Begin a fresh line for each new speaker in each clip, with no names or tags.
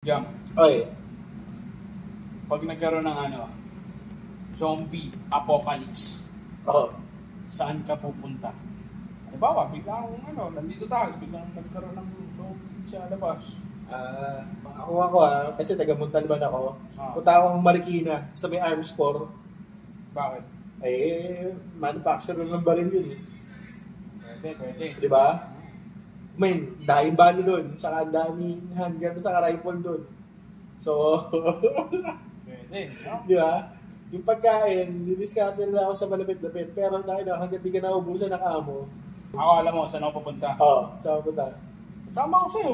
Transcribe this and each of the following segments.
Jump.
Oy.
Pag nagkaroon ng zombie apocalypse, saan ka pupunta? Halimbawa, biglang nandito tayo, biglang nagkaroon ng zombie sa labas.
Ako kasi taga Montalban ako. Punta akong Marikina sa may Arms Corps.
Bakit?
Manufacturer ng baril yun eh.
Pwede.
Di ba? Dahil balo doon, saka ang daming handgun sa rifle doon. So,
Pwede, no?
di ba? Yung pagkain, didiscount nila ako sa malapit-lapit. Pero hanggang di ka naubusan ng amo.
Ako alam mo, saan ako pupunta?
Saan ako punta?
Sama ako sa'yo.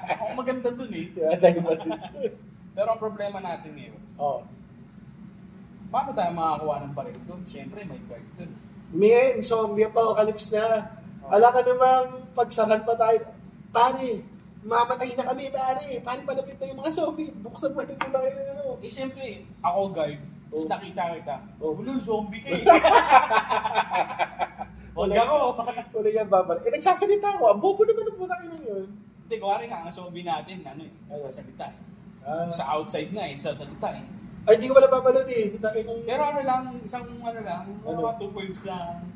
Ako maganda dun eh.
Dahil balo.
Pero ang problema natin ngayon, paano tayo makakuha ng baril doon? Siyempre, may guard doon.
Zombie apocalypse na. Ala ka namang pagsahan pa tayo. Pare, mamatay na kami, pare. Pare, palapit na yung mga zombie. Buksan pa rin tayo ng
Siyempre, ako guard. Tapos nakita kita. Zombie ka eh. Huwag ako.
Wala yan, babalik. Nagsasalita ako. Ang bobo naman ang putang ina yun.
Hindi, kuwari nga, ang zombie natin, sasalita eh. Sa outside nga eh, sasalita eh.
Ay, hindi ko pala papanood eh.
Pero isang mga 2 words lang.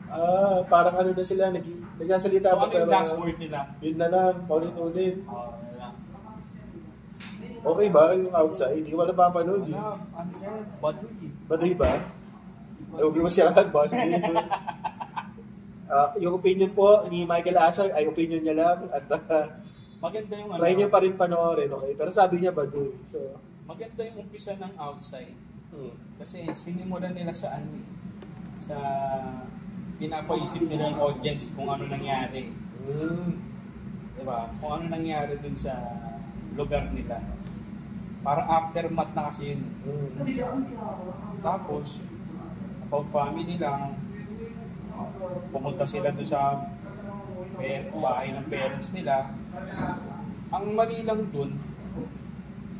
Parang na sila, nagsasalita
pa. Ano yung last word nila?
Yun na lang, paulit-ulit. Okay ba yung outside? Hindi ko pala papanood eh.
Ano siya? Baduy.
Baduy ba? Huwag naman siya agad, boss. Yung opinion po ni Michael Asher ay opinion niya lang. At
maganda yung
try niyo pa rin panoorin, okay? Pero sabi niya baduy. So,
maganda yung umpisa ng outside. Kasi sinimulan nila sa sa pinapaisip nila ng audience kung ano nangyari. Diba? Kung ano nangyari dun sa lugar nila. Parang aftermath na kasi yun. Tapos, about family lang, pumunta sila doon sa bahay ng parents nila. Ang mali lang dun,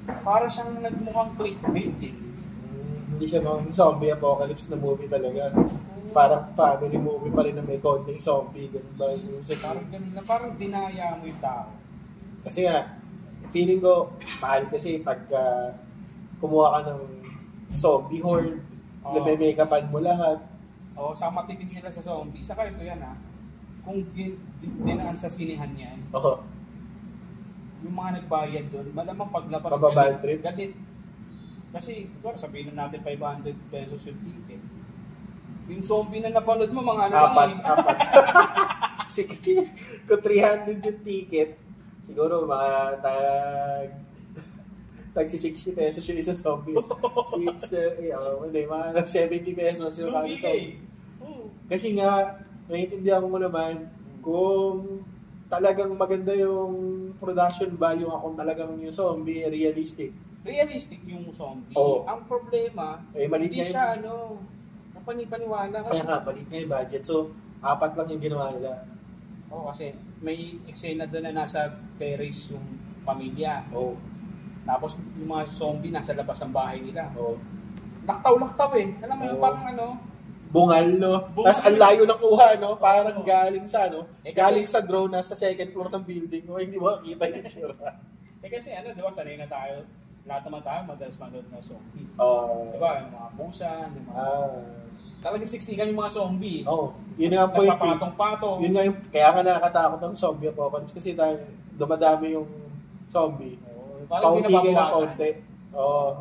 para siyang nagmukhang clickbait eh.
Hindi siya mga zombie apocalypse na movie talaga. Parang family movie pa rin na may konting zombie. Ganun ba yung
parang ganun na, parang dinaya mo yung tao.
Kasi nga, feeling ko, mahal kasi pagka kumuha ka ng zombie horde, make-upan mo lahat.
Sama tipid sila sa zombie. Saka ito yan kung dinaan sa sinihan yan, yung mga nagbayad doon, malamang paglabas galit. Kasi, sabihin na natin 500 pesos yung ticket. Yung zombie na napanood mo, mga
apat. Sige, kung 300 yung ticket, siguro mga tag 60 pesos yung isa zombie. Mga 70 pesos yung mga zombie. Kasi nga, naiintindihan mo naman, kung talagang maganda yung production value kung talagang yung zombie realistic.
Realistic yung zombie. Ang problema,
hindi
siya kapani-paniwala.
Kaya nga, balik nga yung budget. So, 4 lang yung ginawa nila.
Kasi may eksena doon na nasa terrace yung pamilya. Tapos yung mga zombie nasa labas ng bahay nila. Laktaw-laktaw eh. Alam mo yung parang
bungal, no? Tapos ang layo na kuha, no? Parang galing sa, galing sa drone na sa second floor ng building. Hindi mo makikita yung tsura.
Kasi di ba, sanay na tayo. Lahat naman tayo, madalas manood ng zombie. Di ba, yung mga pusa, yung mga... Talagang siksikan yung mga zombie.
Yun nga po yung...
Nagpapatong-patong.
Yun nga yung... Kaya nga nakakatakot ng zombie apocalypse kasi dumadami yung zombie. Paunti ka na paunti.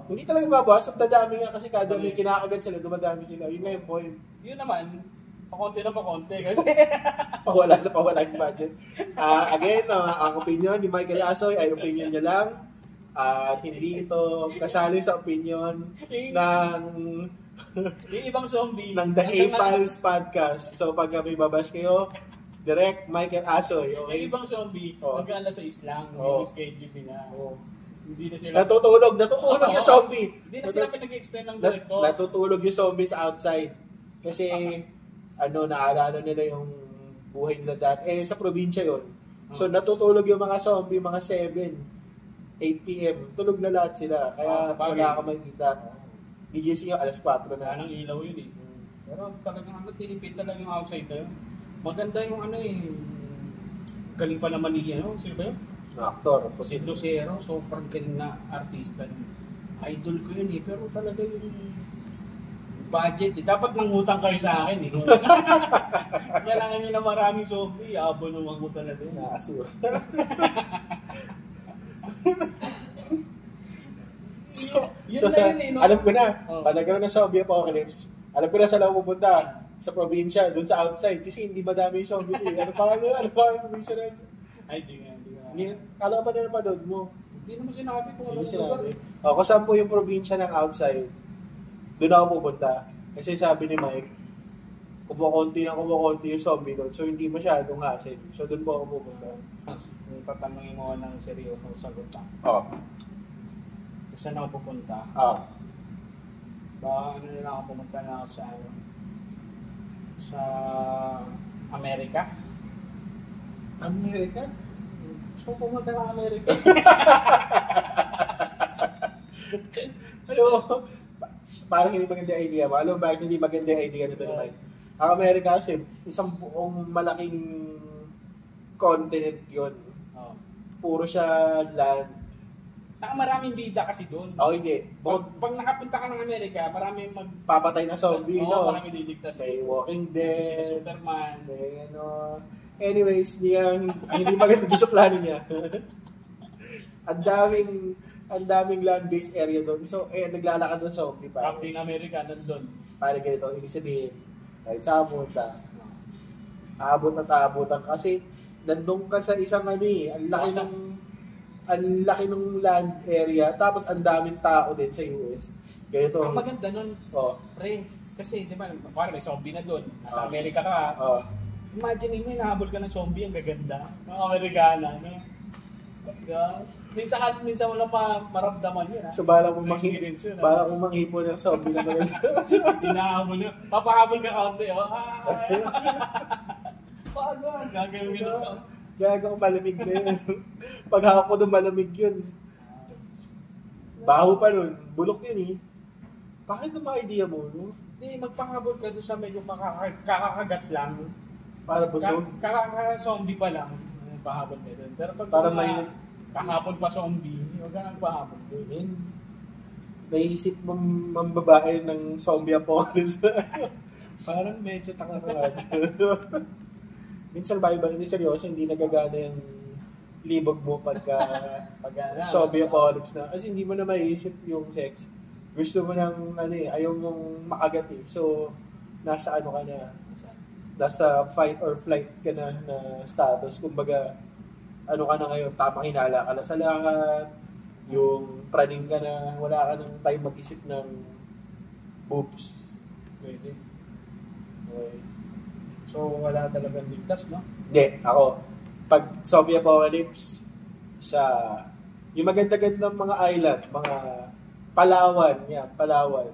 Hindi talaga babawas. Ang dadami nga kasi kada may kinakagat sila, dumadami sila. Yun nga yung point.
Yun naman, pakonti na pakonti kasi
pawala yung budget. Again, ang opinion ni Michael Asoy ay opinion niya lang. At hindi ito kasali sa opinion ng
yung ibang zombie
ng The A-Pals Podcast. So pag may babash kayo, direct Michael Asoy.
Yung ibang zombie, magkala sa Islang, yung schedule nila. Hindi na sila
natutulog yung zombie.
Hindi na sila pinag-extend ng director.
Natutulog yung zombie sa outside. Kasi naalala nila yung buhay nila dati. Sa probinsya yon. So natutulog yung mga zombie mga 8 p.m. Tulog na lahat sila. Kaya wala ka makikita. Gigising yung alas 4 na.
Anong ilaw yun eh. Pero talagang tinipid talaga yung outside na yun. Maganda yung galing pa naman ni sino ba yun?
Actor.
Si Lucero, sobrang galing na artista. Idol ko yun eh, pero talaga yung budget eh. Dapat nangutang kayo sa akin eh. Kailangan nyo na maraming zombie, naman ko talaga yun.
Naaso. Alam ko na, pag nagkaroon ng zombie apocalypse, alam ko na saan ako pupunta. Sa probinsya, doon sa outside, kasi hindi madami yung zombie eh. Ano pa ang probinsya na yun?
Ay, di nga.
Kala pa na napanood mo.
Hindi naman sinabi kung ano
sinabi. Kung saan po yung probinsya ng outside, doon ako pupunta. Kasi sabi ni Mike, kumukunti yung zombie doon. So, hindi masyadong hassle. So, doon po ako pupunta.
Kung tatanungin mo ng seryosong sagot lang.
Oo.
Kung saan ako pupunta?
Oo.
Baka ano na lang ako pumunta na ako sa Amerika.
Amerika?
Gusto ko pumunta ng Amerika.
Ano? Parang hindi maganda idea mo. Alam mo bakit hindi maganda idea nito naman? Ang Amerika kasi, isang buong malaking continent yun.
Oh.
Puro siya land.
Saka maraming bida kasi doon.
Hindi.
Pag nakapunta ka ng Amerika, maraming
papatay na zombie, no?
Maraming liligtas.
May Walking Dead.
Si Superman.
May Anyways, hindi maganda doon sa plano niya. ang daming land-based area doon. So, naglalakad ng zombie pa.
Captain America nandun.
Para ganito, ibig sabihin, kahit sa pumunta, aabot at aabotan. Kasi, nandun ka sa isang ang laki ng land area, tapos ang daming tao din sa US. Ganito.
Ang maganda nun, pre, kasi di ba, parang may zombie na doon. Nasa Amerika ka. Imagine mo, nahabol ka ng zombie, ang gaganda. Mga Amerikana, no? Minsan wala pa maramdaman yun, ha?
So, bala kong manghipo ng zombie na maganda.
Hinahabol yun. Papahabol ka kaunti, Paano? Gagawin ka.
Gaga ko malamig na yun. Pag ako doon malamig yun. Baho pa nun. Bulok yun eh. Bakit na idea mo, no?
Hindi, magpahabol ka doon sa medyo kakakagat lang.
Para busog?
Kakaka-zombie pa lang. Pahabol ka doon. Pero pag
para mainit.
Kahapon pa zombie, huwag ka nang pahabol doon.
Naisip mong mambabae ng zombie apocalypse. Parang medyo takakagad. Minsan hindi seryoso, hindi nagagana yung libog mo pagka zombie apocalypse na. Kasi hindi mo na maiisip yung sex. Gusto mo nang ayaw mong makagat eh. So, nasa ka na, nasa fight or flight ka na status. Kumbaga, ka na ngayon, tamang hinala ka na sa lakad, yung praning ka na, wala ka nang time mag-isip ng boobs.
Pwede. Okay. So, wala talagang ligtas, no?
Hindi, ako. Pag zombie apocalypse, yung maganda-gandang mga island, mga Palawan, Palawan.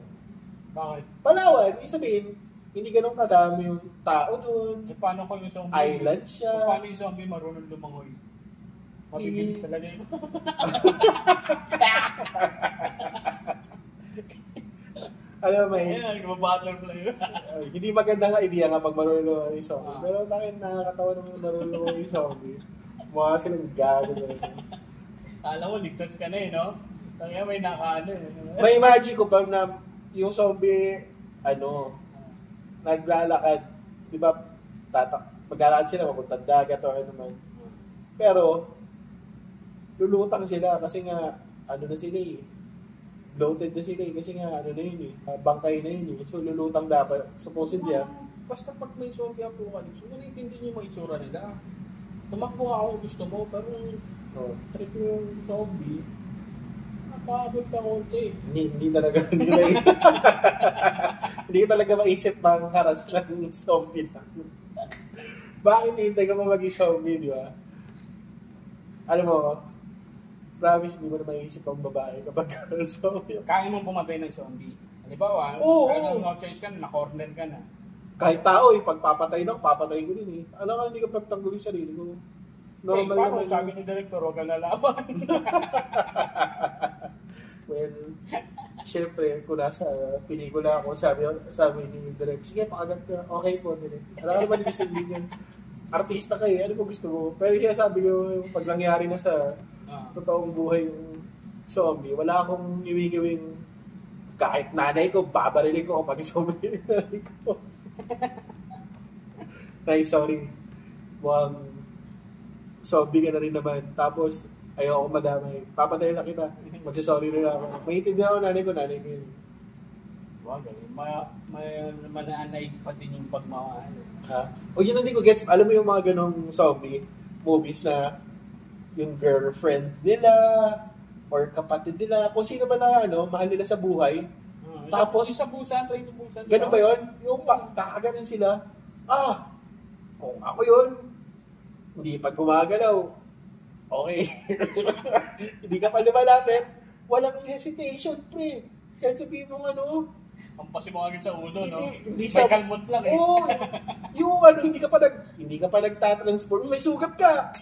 Bakit?
Palawan, sabihin, hindi ganun kadami yung tao doon.
Paano ko yung zombie?
Island siya.
Paano yung zombie marunong lumangoy? Mabibilis talaga yun.
Alam mo,
butterfly.
Hindi magandang idea nga pag marunong yung zombie. Pero bakit nakakatawa naman marunong yung zombie? Mukha silang gago.
Alam mo, ligtas ka na no? Kaya may nakaano
May imagine ko ba na yung zombie, naglalakad, di ba, maglalakad sila, mapuntang dagat o ano man. Pero, lulutang sila kasi nga, na sila bloated na sila kasi nga, na yun bangkay na yun So, lulutang dapat, supposedly
Basta pag may zombie apocalypse, hindi nyo yung itsura nila. Tumakbo ka kung gusto mo, pero trip yung zombie, napabot ka konti.
Hindi talaga, hindi talaga maisip bang karas ng zombie lang. Bakit hindi ka pa maging zombie, di ba? Alam mo, promise, hindi mo na maisip ang babae kapag zombie.
Kaya mong pumatay ng zombie. Halimbawa, no choice ka na, na-corner ka na.
Kahit tao, pagpapatay na, papatay ko din Alam ka, hindi ka pagtanggol yung sarili ko. Normal naman.
Sabi ni Director, huwag ka lalaban.
Well, syempre, kung nasa pelikula ako, sabi ni Direk, sige, pakagat ka. Okay po, Direk. Alam ka naman yung sabihin yun. artista ka ano mo gusto mo? Pero kaya sabi ko, pag nangyari na sa totoong buhay yung zombie, wala akong iwigiwing kahit nanay ko, babarilin ko kapag zombie nanay ko. Nay, sorry. Mukhang zombie ka na rin naman. Tapos, ayoko madamay. Papatay na kita. Magsasorry rin ako. Maintindihan ako nanay ko yun.
Bagay. May manaanay pa din yung pagmamahal.
Ha? O yun hindi ko gets. Alam mo yung mga ganong zombie movies na yung girlfriend nila or kapatid nila, kung sino man na mahal nila sa buhay. Tapos,
sa busan, train to busan.
Ganun ba yun? Yung kakaganan sila, kung ako yun, hindi pa gumagalaw. Okay. Hindi ka pa lumalapit. Walang hesitation, pre. Kahit sabihin mo
Pampasin mo agad sa ulo, no?
Hindi
may kalmot lang eh.
Oo. Yung hindi ka pa nagtatransform, may sugat ka.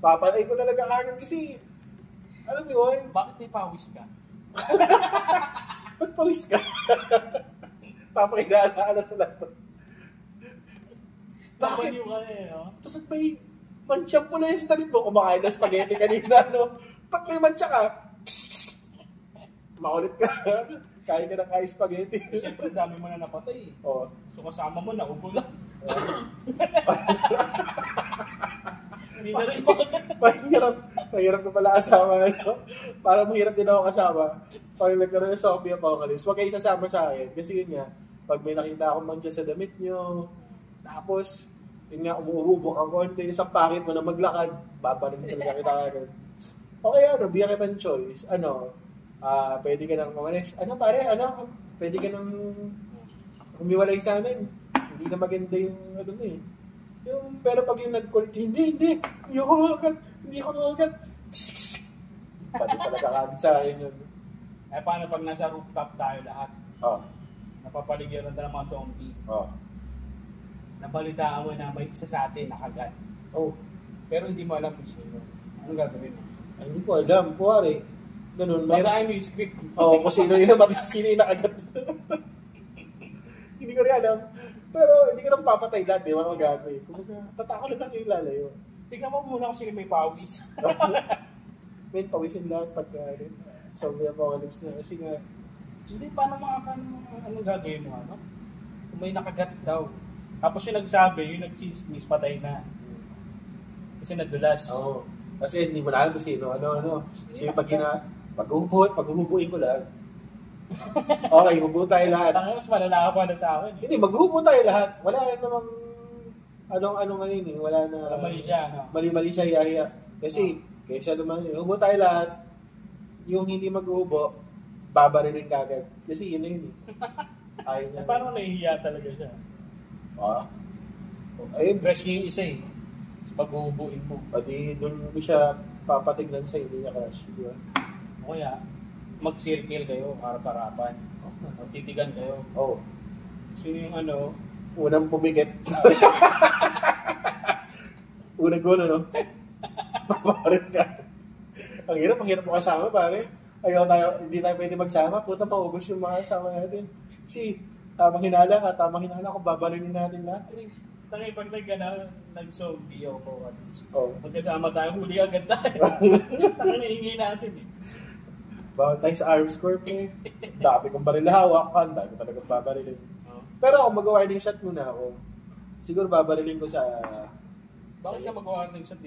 Papatay ko talaga agad kasi, alam mo yun?
Bakit may pawis ka?
Ba't pawis ka? Papakilala sa lahat. Bakit? Bakit may mansyang pula yung damit mo? Kumakain na spaghetti kanina, no? Pag may mancha ka, makulit ka. Kain ka na kain spaghetti.
Siyempre, dami mo na napatay.
Oo.
So, kasama mo, naubo lang. Hindi na rin
mahirap ko pala kasama, no? Para mahirap din ako kasama. Pag nagkaroon ng zombie apocalypse, huwag kayo sasama sa akin. Kasi yun nga, pag may nakita akong mancha sa damit nyo, tapos, yun nga, umuubok ang konti, isang pakit mo na maglakad, babarin talaga kita agad. Okay, bigyan kita ng choice. Pwede ka nang mamalis. Pwede ka nang humiwalay sa amin. Hindi na maganda yung pero pag yung nag-call, hindi ko agad. Pwede talaga kagad sa akin yun.
Paano pag nasa rooftop tayo lahat? Napapaligyan na ng mga zombie. Nabalitaan mo na may isa sa atin nakagat. Pero hindi mo alam kung sino. Anong gagawin mo?
Hindi ko alam. Kuwari, ganun.
Basahin mo yung script.
Kung sino yung nakagat. Hindi ko rin alam. Pero hindi ko nang papatay lahat. Di ba magagawin? Tatako lang yung lalayo.
Tignan mo muna kung sino may pawis.
May pawisin lahat pagka zombie apocalypse na. Kasi nga,
hindi, paano anong gagawin mo? Kung may nakagat daw. Tapos yung nagsabi, yung nag-chismis, patay na. Kasi nadulas.
Kasi hindi mo na alam kung sino. Kasi paghuhubuin ko lang. Okay, hubo tayo lahat.
Mas malala ka pa na sa akin.
Hindi, maghuhubo tayo lahat. Wala namang ano ngayon eh. Wala na.
Mali siya,
Mali siya, hiya. Kasi, kaysa naman hubo tayo lahat. Yung hindi maghuhubo, babarilin kagad. Kasi yun na yun eh. Ayaw niya.
Parang nahihiya talaga siya.
Ayun.
Fresh yung isa eh. Pag-uhubuin mo.
Pati doon mo siya papatignan sa hindi niya crush. Diba?
O kaya, mag-circle kayo, harap-harapan. Magtitigan kayo. Sino yung
unang pumikit. Unang ko paparin ka. Ang hirap mo kasama, pare. Hindi tayo pwede magsama. Puta, maubos yung mga kasama natin. Kasi, tamang hinala kung babalinin natin lahat.
Tangay, pag nag-zombie ako, magkasama tayo, huli agad tayo. Tangay, nahingi natin eh.
Bawal tayo sa arms corp eh. Dami kong baril hawakan, dami ko talagang babarilin. Pero ako, mag-warning shot muna ako. Siguro babarilin ko sa...
Bakit ka mag-warning shot?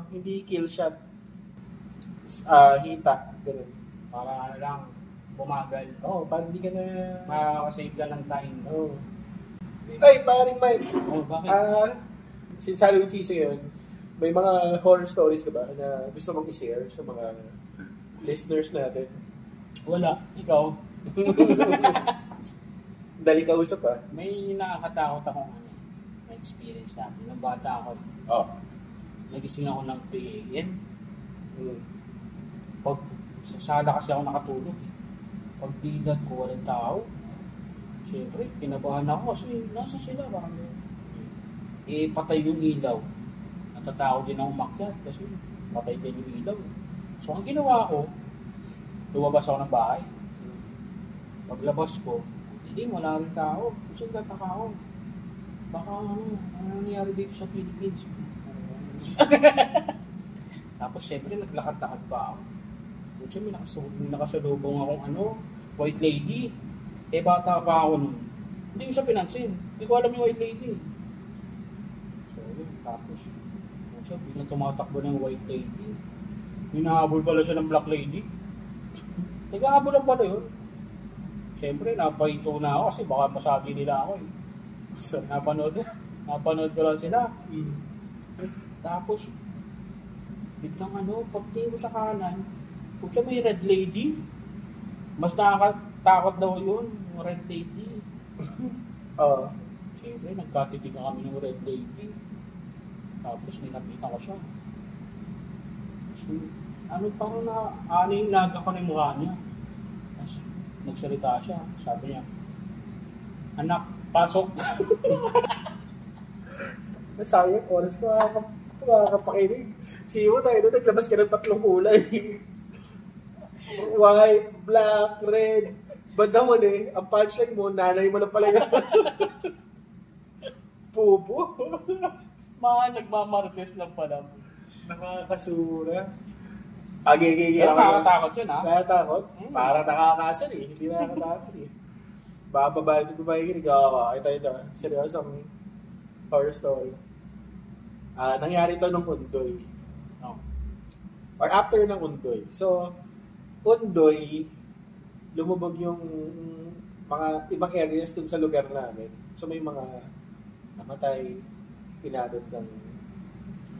Hindi kill shot. Hita, gano'n.
Para lang, bumagal.
Para hindi ka na...
Makakasave ka ng time.
Ay, paring Mike.
Bakit?
Since Halloween season yun, may mga horror stories ka ba na gusto mong i-share sa mga listeners natin?
Wala. Ikaw?
Dali ka usap
May nakakatakot akong experience natin. Nung bata ako. Nagising ako ng 3 a.m. Pag sa sala kasi ako nakatulog. Pag dilat ko, walang tao. Siyempre, kinabahan ako kasi nasa sila. Patay yung ilaw. Natatakot din ako umakyat kasi patay din yung ilaw. So, ang ginawa ko, lumabas ako ng bahay. Paglabas ko, hindi, wala rin tao. Kasi nagtataka ako. baka ano nangyayari dito sa Philippines. Tapos syempre naglakad-lakad pa ako. Kutsa may nakasalubong akong white lady. Bata pa ako nun. Hindi ko siya pinansin. Hindi ko alam yung white lady. So yun, tapos kutsa biglang tumatakbo ng white lady. Hinahabol pala siya ng black lady. Naghahabol lang pala yun. Siyempre, napahinto na ako kasi baka masabi nila ako eh. So, napanood ko lang sila. Tapos, biglang pagtingin ko sa kanan, kung siya may red lady, mas nakakatakot daw yun, yung red lady. Siyempre, nagkatitigan kami ng red lady. Tapos, nilapitan ko siya. So, parang yung naga ko na yung mukha niya. Tapos, nagsalita siya. Sabi niya, anak, pasok.
Nasayang oras ko makakapakinig. Siyo tayo doon, naglabas ka ng 3 kulay. White, black, red. Banda mo ang punchline mo, nanay mo na pala yan. Pupo.
Nagmamartes lang pala.
Nakakasura.
Nakakatakot yun, ha?
Nakakatakot? Parang nakakasal eh. Hindi nakakatakot eh. Baka babae ito makikinig. Ito. Seryosong horror story. Nangyari ito nung Undoy. Or after ng Undoy. So, Undoy, lumubog yung mga ibang areas dun sa lugar namin. So, may mga namatay, pinadot ng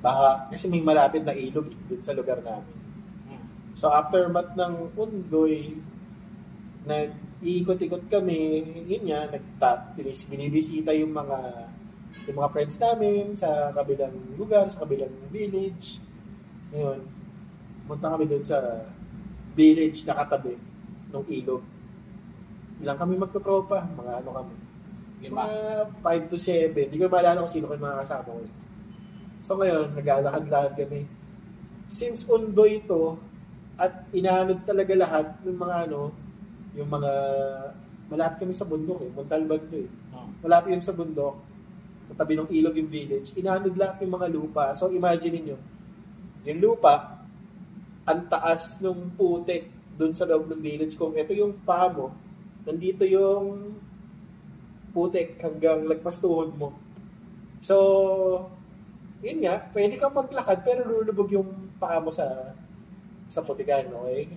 baha. Kasi may malapit na ilog dun sa lugar namin. So, aftermath ng Undoy, nag-iikot-ikot kami, yun nga, binibisita yung mga friends namin sa kabilang lugar, sa kabilang village. Ngayon, punta kami doon sa village na katabi ng ilog. Ilang kami magtotropa, mga kami. Mga 5 to 7. Hindi ko maalala kung sino kayo mga kasama ko. So ngayon, naglalakad-lakad kami. Since Undoy ito, at inaanod talaga lahat ng mga yung mga malapit kami sa bundok eh. Montalban to eh. Malapit yun sa bundok. Sa tabi ng ilog yung village. Inaanod lahat yung mga lupa. So imagine niyo yung lupa, ang taas ng putik doon sa loob ng village. Kung ito yung paa mo, nandito yung putik hanggang lagpas tuhod mo. So, yun nga, pwede kang maglakad pero lulubog yung paa mo sa putikan, okay?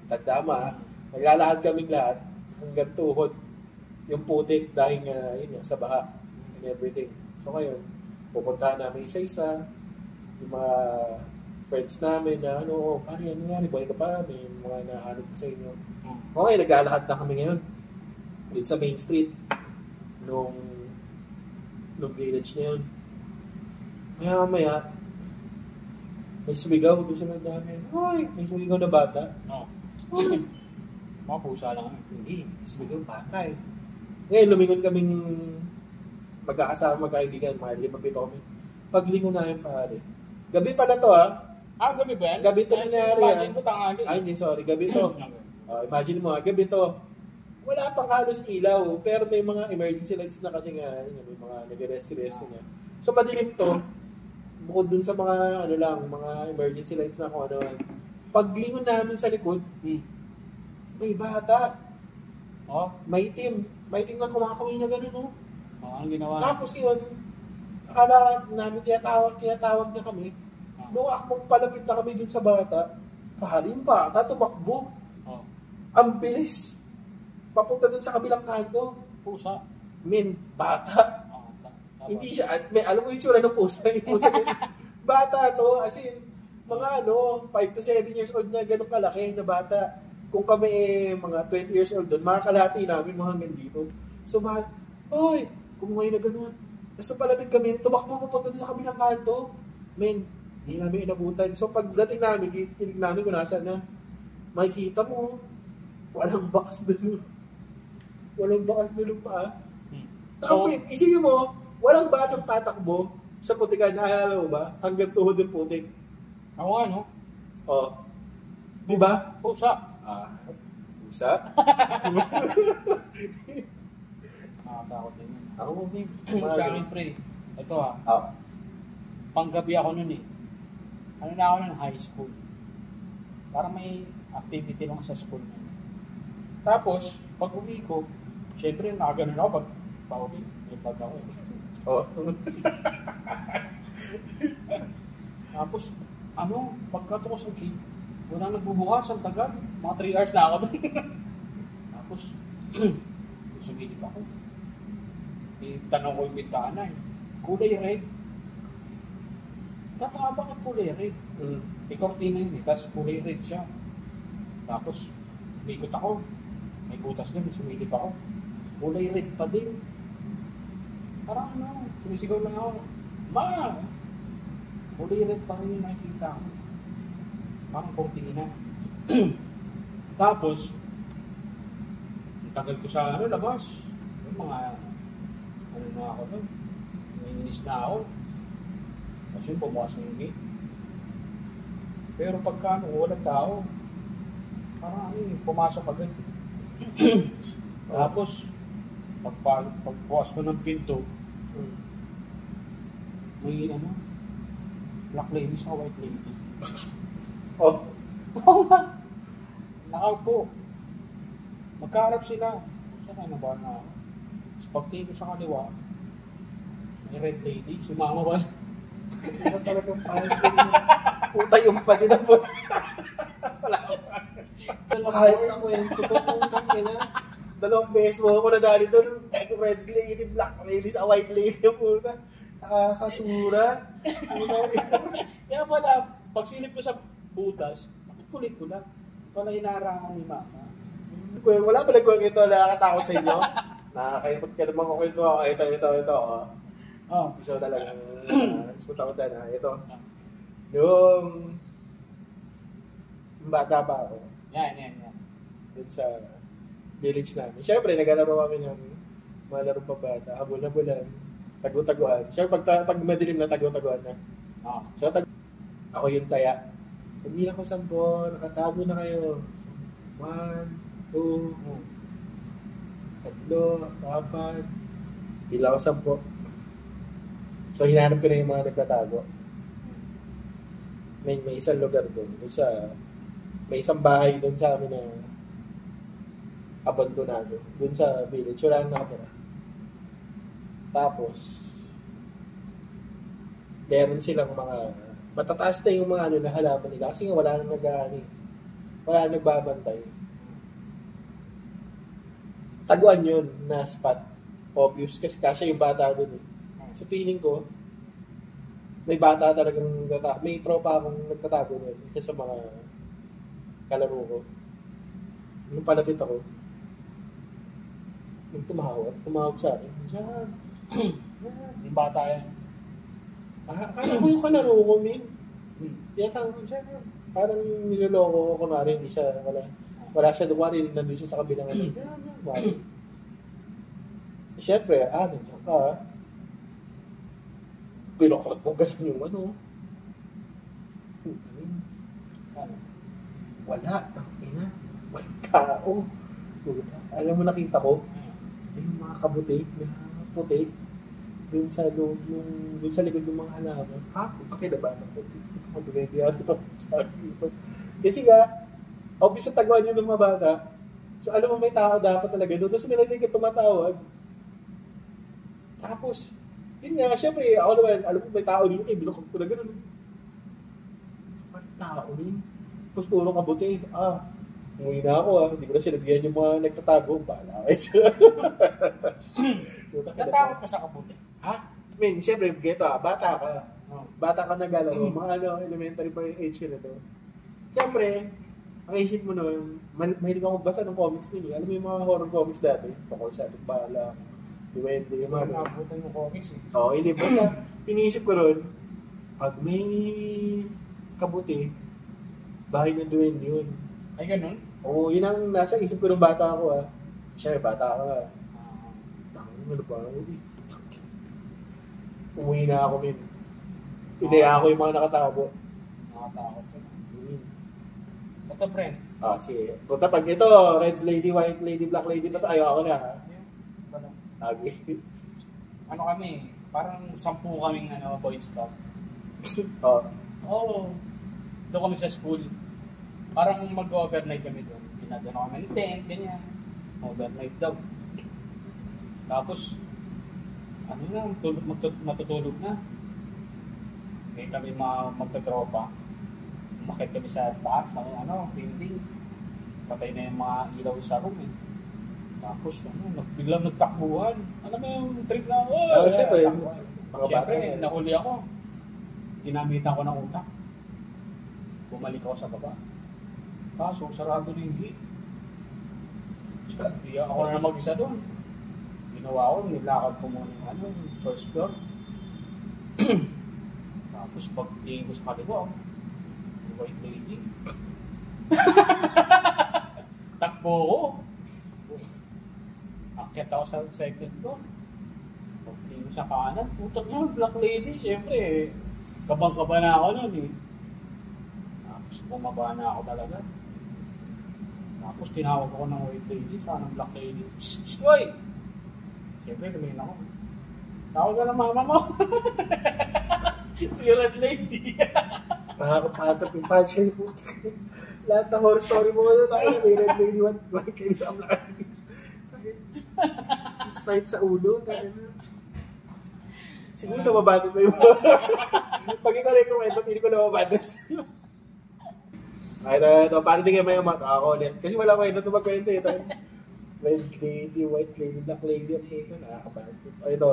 Tandama, naglalakad kaming lahat hanggang tuhod yung putik dahil yun, sa baha and everything. So ngayon, pupuntahan namin isa-isa yung mga friends namin na pare, ano nga, balik ka pa, may mga nahanap ko sa inyo. Okay, naglalakad na kami ngayon dito sa main street nung village na yun. Maya, may sumigaw doon sa namin. Hoy, may sumigaw na bata.
Mga pusa lang.
Hindi, sumigaw bata eh. Ngayon, lumingon kaming magkakasama, magkaibigan, mga 5-7 kami. Paglingon namin pare. Gabi pa na to
gabi ba yan?
Gabi to nangyari.
Imagine mo tanghali.
Ay, hindi, sorry. Gabi to. Imagine mo gabi to. Wala pang halos ilaw, pero may mga emergency lights na kasi nga, may mga nag-rescue niya. So, madilim to. Bukod dun sa mga mga emergency lights na kung ano. Paglingon namin sa likod, may bata. Maitim na kumakawin na gano'n,
ang ginawa.
Tapos yun, akala namin tinatawag niya kami. Nung akmong palapit na kami dun sa bata, paring bata, tumakbo. Ang bilis. Papunta dun sa kabilang kanto.
Pusa.
Bata. Hindi siya, alam mo yung tsura ng pusa. Bata to, as in, mga 5 to 7 years old na ganun kalaki na bata. Kung kami mga 20 years old doon, makakalati namin mga hanggang dito. So, hoy, kumuhay na ganun. Basta palapit kami, tumakbo papunta sa kabilang kanto. Hindi namin inabutan. So, pagdating namin, tinig namin kung nasaan na, makikita mo, walang bakas doon. Walang bakas doon pa. So, isipin mo, walang batang tatakbo sa putikan. Naalala mo ba? Hanggang tuhod ng putik.
Ako nga, no?
Di ba?
Pusa.
Pusa?
Nakatakot din yun.
Ako, Min.
Sa akin, pre. Ito
Ah.
Panggabi ako nun eh. Ano na ako nun? High school. Parang may activity lang sa school na. Tapos, pag uwi ko, syempre, nakaganon ako pag pauwi. May bag ako eh.
Oh.
Tapos, pagkato ko sa gate, wala nagbubukas, ang tagal. Mga 3 hours na ako doon. Tapos, sumilip ako. Tanong ko yung bintana eh. Kulay red. Tapos bakit kulay red? May kortina yun eh, tapos kulay red siya. Tapos, umikot ako. May butas din, sumilip ako. Kulay red pa din. Parang sumisigaw lang ako. Ma! Kulay red pa rin yung nakikita ko. Parang kortina. Tapos, ang tagal ko sa labas. Yung mga, na ako doon. Nanginis na ako. Kasi bumukas ng gate. Pero pagka walang tao, parang pumasok agad. Tapos, pagbukas ko ng pinto, may black lady sa white lady.
Oh.
Oo nga. Nakaupo. Magkaharap sila. Saan ba na ako? Tapos pagtingin ko sa kaliwa, may red lady, sumama ba?
Hindi na talagang fans ko. Puta yung pa din po. Wala ko. Kahit na kwento to, putang ina. 2 beses mo ako nadali doon. Red lady, black lady, sa white lady, puta. Nakakasura.
Kaya pala, pag silip ko sa butas, kulit ko lang. Pala hinarangan ni mama.
Wala ba nagkwento na nakakatakot sa inyo? Nakakaipot ka naman kung kwento ako. Ito. So talagang isputa ko na. Ito. Yung bata pa ako.
Yan.
Doon sa village namin. Siyempre, naglalaro kami ng mga larong pabata. Habol-habulan. Tagu-taguan. Siyempre, pag madilim na tagu-taguan na. So, ako yung taya. Pagbilang ko 10, nakatago na kayo. 1, 2, 3, 4. Bilang ko 10. So, hinahanap ko na yung mga nagtatago. May isang lugar doon. May isang bahay doon sa amin na abandonado. Doon sa village. Wala na ako. Tapos, meron silang mga matataas na yung mga na halaman nila. Kasi nga wala nang wala nang nagbabantay. Taguan yun na spot. Obvious. Kasi yung bata doon eh. So feeling ko, may bata talagang may tropa akong nagtatago doon. Isa sa mga kalaro ko. Nung palapit ako, may tumawag sa akin. Diyan.
Yung bata yan.
Akala ko yung kalaro ko, min. Kaya tawag ko dyan. Parang niloloko ko, kunwari, hindi siya, wala siya duwari, nandun siya sa kabilang ano. Diyan. Siyempre, nandiyan ka. Pinokot mo ganun yung ano. Wala. Ina. Walang tao. Alam mo, nakita ko, yung mga kabuti, na puti, dun sa likod ng mga halaman. Pakilaban ako. Kasi nga, obvious sa taguan yun ng mga bata. So, alam mo, may tao dapat talaga doon. Tapos may narinig ka tumatawag. Tapos, yun nga, syempre, ako naman, alam mo, may tao dito, binukod ko na gano'n. May tao din. Tapos puro kabuti. Umuwi na ako, hindi ko na sinabihan yung mga nagtatago. Bahala kayo siya.
Natakot ka sa kabuti?
Min, syempre, bata ka. Bata ka naglalaro. Mga elementary pa yung age ka na to. Syempre, ang isip mo nun, mahilig ako magbasa ng comics nila. Alam mo yung mga horror comics dati? Pakol sa ating bahala. Duwende yung mga
nabutan yung comics eh.
Oo, hindi. Basta, iniisip ko ron, pag may kabuti, bahay ng duwende yun.
Ay, ganun?
Oo, yun ang nasa isip ko ng bata ako Siyempre, bata ka. Ano ba? Umuwi na ako, min. Pinaya ako yung mga nakatago.
Nakatakot ka na. Ito, friend.
Sige. Punta pag ito, red lady, white lady, black lady na to, ayaw ako na. Lagi.
Ano kami, parang 10 kaming Boy Scout.
Oo.
Oo. Doon kami sa school. Parang mag-overnight kami doon. Pinadano kami ng tent, ganyan. Overnight daw. Tapos, matutulog na. Kaya kami magkatropa. Umakit kami sa taas, building. Patay na yung mga ilaw sa room eh. Tapos, biglang nagtakbuhan. Alam mo yung trip na,
Siyempre,
nahuli ako. Ginamitan ko ng utak. Bumalik ako sa baba. Kaso, sarado na yung gate. Hindi ako na mag-isa doon. Ginawa ko, nilakad ko muna yung first floor. Tapos, pagtingin ko sa kaliwa, yung white lady. Takbo ko. Akyat ako sa second floor. Pagtingin ko sa kanan, putok niya, black lady. Siyempre, kabang-kaba na ako nun eh. Tapos, bumaba na ako talaga. Tapos, tinawag ako ng white lady, saan ng black lady. Psst, psst, boy! Siyempre, lumayin ako. Tawag ka ng mama mo. Yung red lady.
Nakakapatap yung punchline po. Lahat ng horror story mo na tayo, may red lady, what kayo sa black lady. Sight sa ulo, siguro nababadod mo yung pag ikaw na yung kwento, hindi ko nababadod sa'yo. Ay, paano din kayo may umat? Ako ulit. Kasi wala kwento ito magkwento eh. Red lady, white lady, black lady, ang ito, nakakabadod. O ito,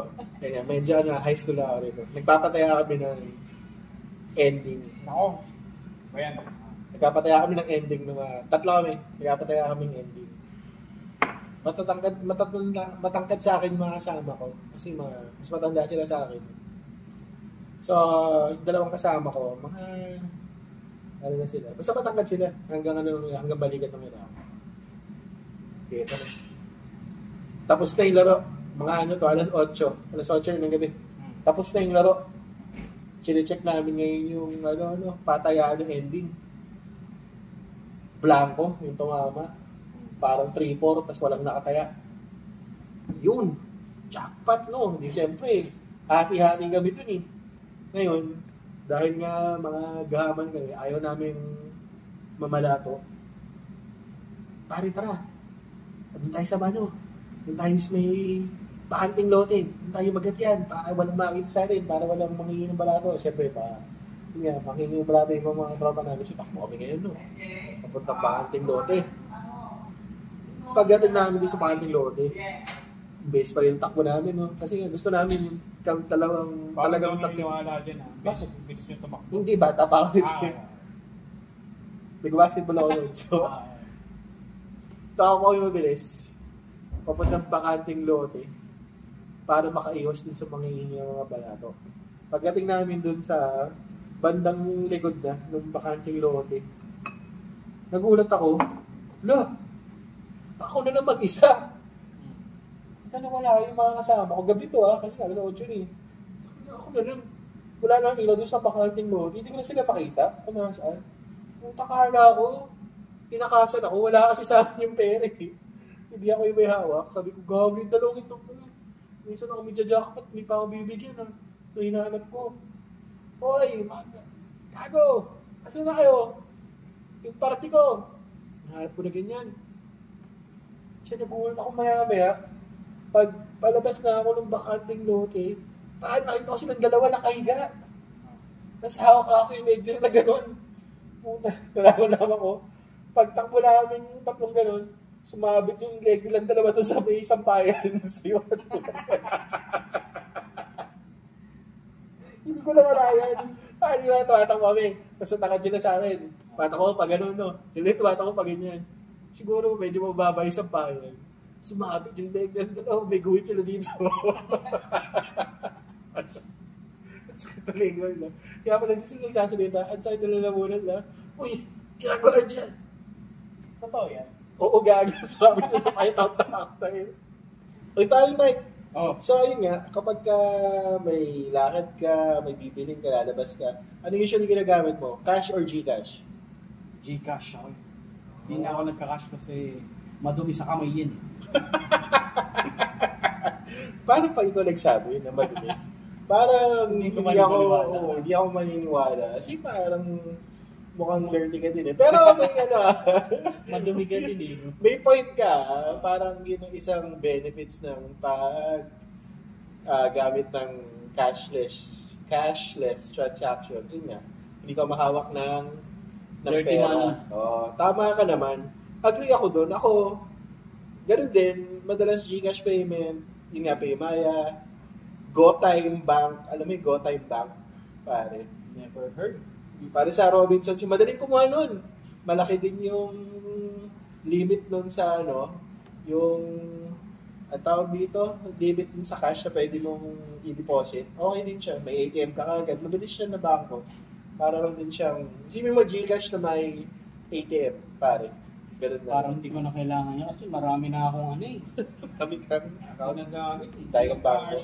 medyo high school ako rito. Nagpapataya kami ng ending.
Nako, bayan.
Nagpapataya kami ng ending tatlo kami. Nagpapataya kami ng ending. Matangkad sa akin mga kasama ko. Kasi mas matanda sila sa akin. So, dalawang kasama ko, ano na sila. Basta matangkad sila. Hanggang balikat ng ito. Dito na. Tapos na yung laro. Mga alas 8. Alas 8 ng gabi. Tapos na yung laro. Chine-check namin ngayon yung patayaan ng ending. Blanco, yung tumama. Parang 3-4, tapos walang nakataya. Yun. Jackpot, no? Hindi, siyempre. Hati-hati kami dun eh. Ngayon, dahil nga mga gahaman kami, ayaw namin mamalato. Pare, tara. Doon tayo sa doon tayo sa may bakanting lote. Doon tayo magat-yan. Para walang makita sa atin. Para walang mangingin ng balato. Siyempre, mangingin ng balato yung mga tropa namin. So, takbo kami ngayon, no? Papuntang bakanting lote. Pagdating namin dito sa bakanting lote, base pa rin takbo namin, no? Kasi gusto namin talagang
takbo. Niniwala dyan, ha?
Bakit?
Bilis yung tumakbo.
Hindi, bata pa ako nito. Nag-basketball ako nun. So, takbo ko yung mabilis. Papuntang bakanting lote para makaiwas din sa mga balato. Pagdating namin dun sa bandang likod na ng bakanting lote, nagulat ako, ako na lang mag-isa. Wala yung mga kasama ko. Gabi to kasi alas 8 eh. Ako na lang. Wala na ilaw doon sa bakanting lote. Hindi ko na sila makita kung nasaan. Takala ako. Tinakasan ako. Wala kasi sa akin yung pera eh. Hindi ako yung may hawak. Sabi ko, gagawin dalawang ito. Minsan ako may jackpot. Hindi pa ako bibigyan. So hinahanap ko. Hoy, gago. Asan na kayo? Yung party ko. Hinahanap ko na ganyan. Siya nagulat ako maya-maya. Pag palabas na ako ng bakanting lote, nakita ko silang dalawa nakahiga. Tapos hawak ako yung medyo na gano'n. Nalaman ko. Pagtakbo namin yung tatlong gano'n, sumabit yung leg lang dalawa doon sa may isang bayan. Hindi ko na malayan. Hindi na tumatang kami. Basta takad sila sa akin. Tumatak ko pa gano'n, no? Sila tumatak ko pa ganyan. Siguro medyo mababa yung sampayan. Sumabit yung leg lang doon. May guhit sila dito. At sa katalingan na. Kaya pala hindi sila nagsasalita. At sa nilalamunan na, uy, ginagawa dyan.
Totoo yan.
Oo, gaga. Sabi siya sa fight out na ako. Uy, pari Mike.
Oh.
So, ayun nga, kapag may lakad ka, may bibilin ka, lalabas ka, ano usually ginagamit mo? Cash or Gcash?
Gcash ako. Hindi nga ako nagka-cash kasi madumi sa kamay yan.
Paano pag ikaw nagsabi na madumi? Parang hindi ako maniniwala. Kasi parang mukhang dirty ka din eh. Pero may
madumi ka din eh.
May point ka. Parang yun ang isang benefits ng gamit ng cashless transactions. Yun nga. Hindi ka mahawak ng pera. Tama ka naman. Agree ako doon. Ako, ganun din. Madalas GCash payment. Yun nga, Paymaya. GoTime Bank. Alam mo yung GoTime Bank? Pare.
Never heard.
Para sa Robinsons, yung madaling kumuha nun. Malaki din yung limit nun sa yung tawag dito, limit din sa cash na pwede mong i-deposit. Okay din siya. May ATM ka agad. Mabilis siya na bangko. Para lang din siyang, isipin mo GCash na may ATM, pare. Ganun na.
Parang hindi ko na kailangan niya kasi marami na akong
Kami.
Ako nagamit eh.
Tayo ng bangko.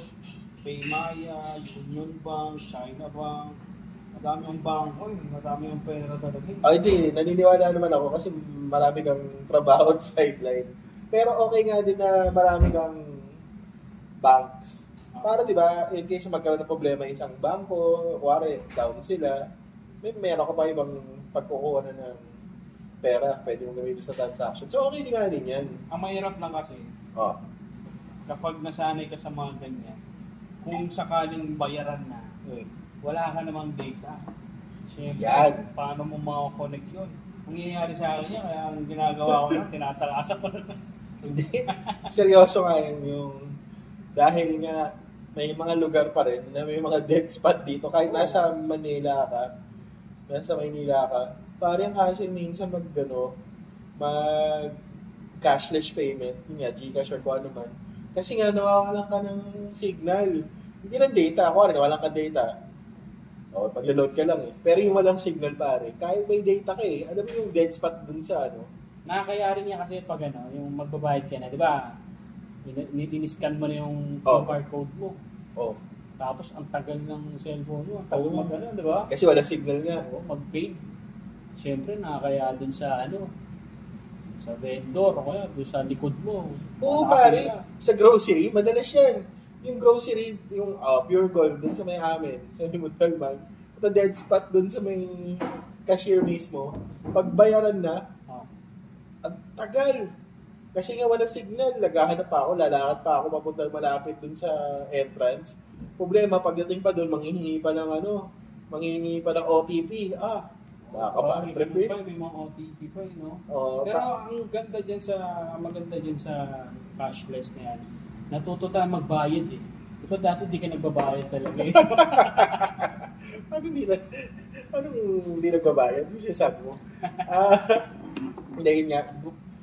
Paymaya, Union Bank, China Bank. Madami ang bangko eh. Madami ang pera talaga eh.
Hindi. Naniniwala naman ako kasi marami kang trabaho at sideline. Pero okay nga din na marami kang banks. Para diba, in case magkaroon ng problema isang bangko, kuwari, down sila, meron ka pa ibang pagkukuha na ng pera, pwede mong gawin sa transaction. So okay din nga din yan.
Ang mahirap lang kasi, kapag nasanay ka sa mga ganyan, kung sakaling bayaran na, wala ka namang data. Siyempre, paano mo makakonect yun? Ang nangyayari sa akin yan, kaya ang ginagawa ko na, tinatalasan ko na.
Hindi. Seryoso nga yung dahil nga may mga lugar pa rin na may mga dead spot dito. Kahit nasa Maynila ka, parang kasi minsan mag cashless payment, yun nga, GCash or kung ano man. Kasi nga, nawawalan ka ng signal. Hindi ng data. Ako rin, nawalan ka data. Pag-load ka lang eh. Pero yung walang signal pare, kahit may data ka eh, alam mo yung dead spot dun sa
Nakakaya rin niya kasi pag yung magbabayad ka na, di ba? Iniscan mo na yung QR code mo. Tapos ang tagal ng cellphone mo, ang tagal di ba?
Kasi wala signal nga.
Mag-pay. Siyempre nakakaya dun sa sa vendor o kaya doon sa likod mo.
Oo pare, sa grocery, madalas yan. Yung grocery, yung Pure Gold, dun sa may amin, sa Limutal Bank, at dead spot dun sa may cashier mismo, pagbayaran na, ang tagal. Kasi nga walang signal, naghahanap pa ako, lalakad pa ako, papunta malapit dun sa entrance. Problema, pagdating pa dun, manghihingi pa ng OTP. Nakaka-trip eh.
May mga OTP pa eh, no? Pero ang maganda dyan sa cashless na yan, natuto tayo magbayad eh. Diba dati di ka nagbabayad talaga eh.
Paano hindi nagbabayad? Ano sinasabi mo? Hindi nga.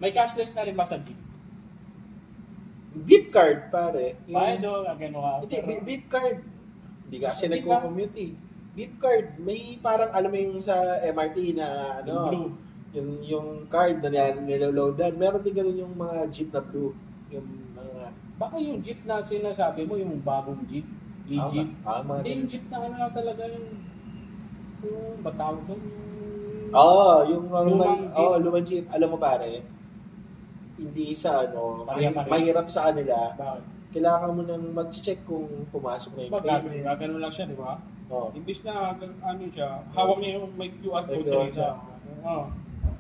May cashless na rin ba sa jeep?
Beep card, pare.
Bayad o, gano'n ka?
Hindi, beep card. Hindi kasi nagko-commute eh. Beep card, may parang alam mo yung sa MRT na
blue.
Yung card na niloloadan. Meron din ganun yung mga jeep na blue. Yung mga...
Baka yung jeep na sinasabi mo, yung bagong jeep. E-jeep. Hindi yung jeep na na talaga yung batawag doon.
Yung lumang jeep. Alam mo pare, hindi sa mahirap sa kanila.
Bakit?
Kailangan mo nang mag-check kung pumasok na yung payment.
Gano'n lang siya, di ba? Imbis na siya, hawak niya yung may QR code sa isa.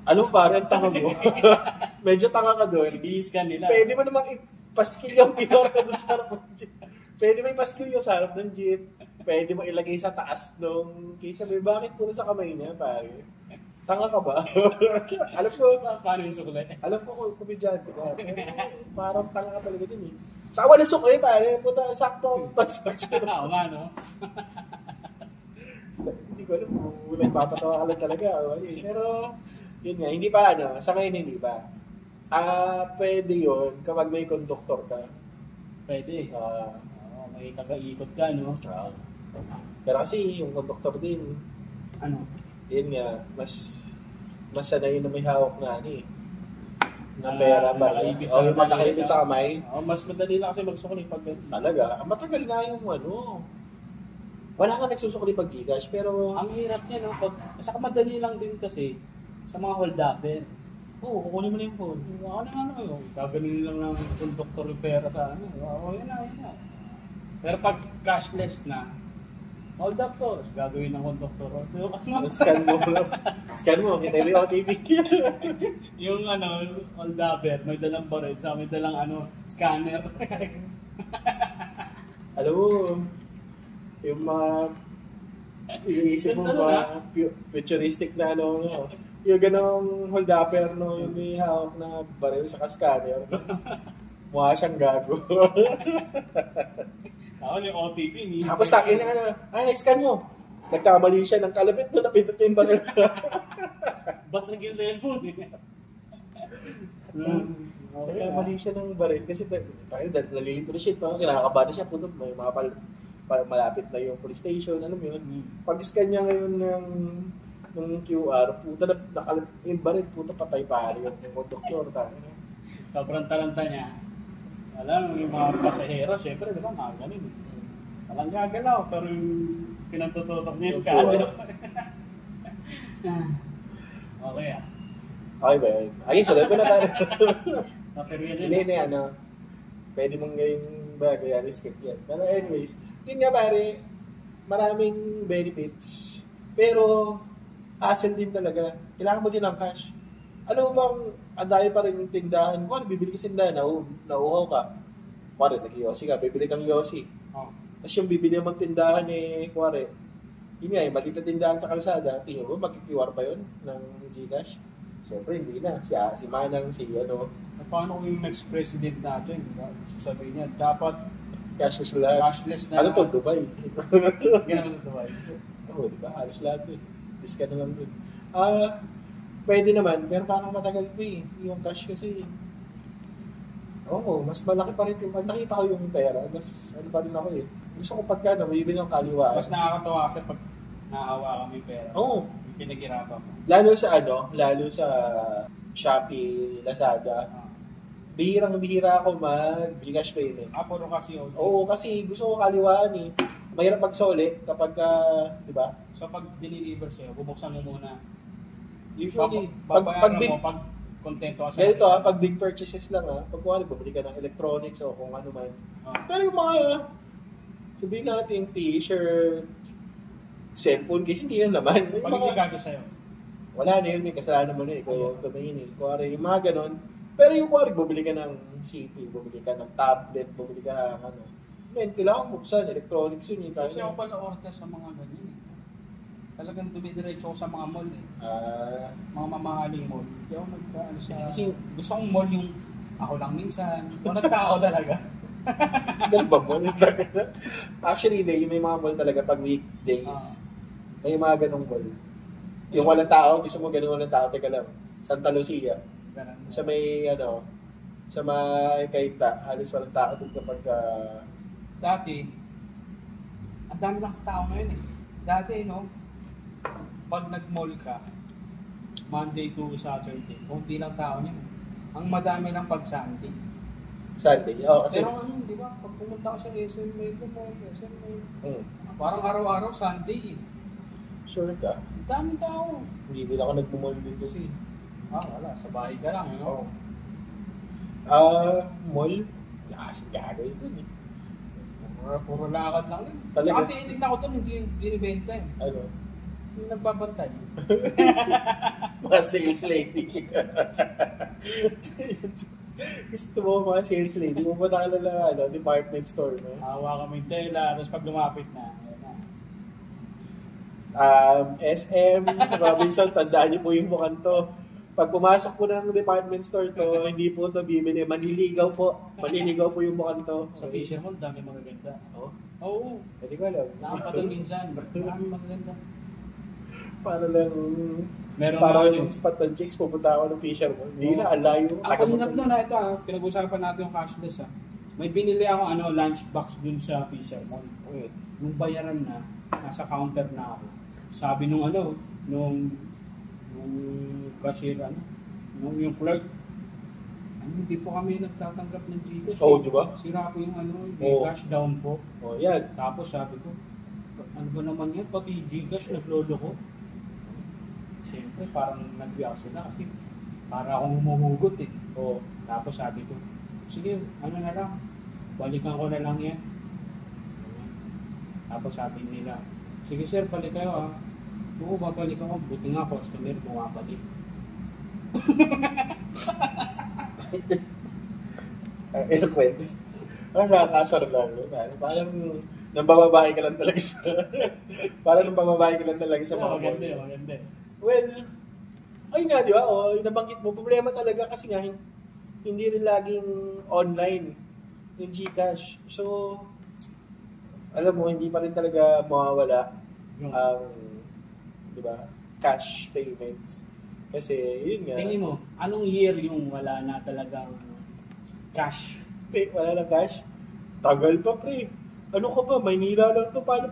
Alam mo pare, ang tanga mo. Medyo tanga ka doon.
I-scan nila.
Pwede mo namang ipaskil yung QR code sa harap ng jeep. Pwede mo ipaskil yung sa harap ng jeep. Pwede mo ilagay sa taas nung kaysa may bakit puro sa kamay niya, pare. Tanga ka ba? Alam ko,
paano yung sukle?
Alam ko kung kumidyante ka. Parang tanga ka talaga din eh. Sa wala sukle, pare. Puta, sakto transaction.
Oo nga, no?
Hindi ko alam kung nagpapatawa ka lang talaga. Pero, yun nga, hindi pa sa ngayon hindi pa. Pwede yun kapag may conductor ka.
Pwede. May taga-ikot ka, no?
Pero kasi yung conductor din, yun nga, mas sanay na may hawak na na pera ba? Yung matakaibit sa kamay.
Mas madali lang kasi magsukli pag...
Talaga? Matagal nga yung wala ka nagsusukli pag GCash, pero...
Ang hirap niya, no? Saka madali lang din kasi sa mga hold-upper.
Oo, kukunin mo na yung phone.
Ako na ano yun. Gaganin lang ng conductor yung pera sa ano. Yan na. Pero pag cashless na, hold up to. Tapos gagawin ng conductor.
Scan mo. Scan mo. Kita yung OTP.
Yung hold upper, may dalang baril. Sa may dalang scanner.
Alam mo, yung mga iniisip mo mga futuristic na yung ganong hold upper, yung may hawak na baril sa scanner. Mukha siyang gago.
Ako yung OTP.
Tapos takin na na-scan mo. Nagkamali siya ng kalabit doon, napindot yung baril.
Basag yung cellphone.
Nagkamali siya ng baril kasi nalilito na shit. Kinakabana na siya, puto, may mga malapit na yung police station, alam mo yun. Pag-scan niya ngayon ng QR, puta nakalapit yung baril, puta patay pari yung doktor.
Sobrang talanta niya. Alam mo, yung mga pasahero, syempre, di ba, mga ganun. Walang gagalaw, pero yung pinatututok niya yung scanner. Okay
Okay ba yun? Ayun, sulat mo na pare.
Hindi,
pwede mong ngayong bagay, skip yan. Pero anyways, yun nga pare, maraming benefits. Pero, hassle din talaga. Kailangan mo din ng cash. Ano bang, ang dami pa rin yung tindahan. Kung bibili ka sindahan, nauuhaw ka. Kuwari, nag-Yossi ka, bibili kang Yossi. Tapos yung bibili mong tindahan kuwari, yun nga, maliit na tindahan sa kalsada, tingin mo, mag-QR pa yun ng Gcash? Siyempre, hindi na. Si Manang,
Paano kung yung next president natin? Sasabihin niya, dapat
cashless lahat.
Cashless na.
Ano to, Dubai?
Ganun na Dubai.
Oo, di ba? Halos lahat eh. Disca na lang dun. Pwede naman, pero parang matagal pa yung cash kasi. Oo, mas malaki pa rin. Pag nakita ko yung pera, mas pa rin ako eh. Gusto ko pagka bibili ng kaliwaan.
Mas nakakatawa kasi pag naawa kami pera.
Oo.
Pinaghirapan mo.
Lalo sa Shopee, Lazada. Bihirang-bihira ako mag-Gcash payment.
Puro kasi yun.
Oo, kasi gusto ko kaliwaan eh. Mahirap magsoli kapag, di ba?
So pag diniliver sa'yo, bubuksan mo muna.
Usually,
pag kontento ka sa
ganito pag big purchases lang pag bumili ka ng electronics o kung ano man. Pero yung mga, sabihin natin, t-shirt, cellphone, kasi hindi na naman.
Pag hindi kasya sa'yo?
Wala na yun, may kasalanan mo na ikaw yung tumingin eh. Kuwari, yung mga ganon. Pero yung kuwari, bumili ka ng CP, bumili ka ng tablet, bumili ka ng kailangan buksan, electronics yun.
Kasi ako pala order sa mga ganyan. Talagang dumidiretso ako sa mga mall eh. Mga mamahaling mall. Hindi ako kasi gusto kong mall yung ako lang minsan. O nagtao talaga.
Ganun ba mall? Actually, may mga mall talaga pag weekdays. May mga ganong mall. Yung walang tao, gusto mo ganun walang tao, teka lang. Santa Lucia. Sa may, sa may Kaita, halos walang tao dun kapag...
Dati, ang dami lang sa tao ngayon eh. Dati, pag nag-mall ka, Monday to Saturday, kunti lang tao niya. Ang madami lang pag Sunday.
Sunday? Oo, kasi...
Pero di ba, pag pumunta ka sa SM Mall, parang araw-araw Sunday eh.
Sure ka?
Ang daming tao.
Hindi din ako nag-mall din kasi.
Wala. Sa bahay ka lang,
Mall? Wala kasing gagawin dun eh.
Puro lakad lang yun.
Talaga?
Saka tinitignan ko dun, hindi binibenta eh.
Ano?
Yung nagbabantay.
Mga sales lady. Gusto mo mga sales lady, pumunta ka na department store.
Hawa kami tela, tapos pag lumapit na,
SM, Robinson, tandaan niyo po yung mukhang to. Pag pumasok po ng department store to, hindi po to bibili. Manliligaw po. Manliligaw po yung mukhang to.
Sa Fisher Mall, dami magaganda.
Oo. Hindi ko alam.
Nakapadal minsan. Dami magaganda.
Para lang, yung spot ng chicks, pupunta ako ng Fisher Mall. Hindi na, alayo.
Ako linap doon ito pinag-usapan natin yung cashless May binili ako lunchbox dun sa Fisher Mall. Nung bayaran na, nasa counter na ako. Sabi nung cashier, yung clerk, hindi po kami nagtatanggap ng Gcash.
Oo, di ba?
Sira po yung Gcash down po.
Yan.
Tapos sabi ko, ano ba naman yan? Pati Gcash naglolo ko. Siyempre, parang nagbiyak sila kasi Para akong humuhugot eh. O, tapos sabi ko, sige, ano na lang, balikan ko na lang yan. Tapos sabi nila, sige sir, balik kayo ah. Oo, babalik ako. Buti nga, customer, bumabalik.
Eloquent. Parang nakakasar lang. Parang nambababae ka lang talaga sa... parang nambababae ka lang talaga sa mga
maganda, maganda.
Well, ay nga, di ba? O, nabanggit mo, problema talaga kasi nga, hindi rin laging online yung GCash. So, alam mo, hindi pa rin talaga mawawala ang, di ba, cash payments. Kasi, yun nga.
Tingin mo, anong year yung wala na talagang cash?
Wala na cash? Tagal pa, pre. Ano ka ba? Maynila lang to. Paano?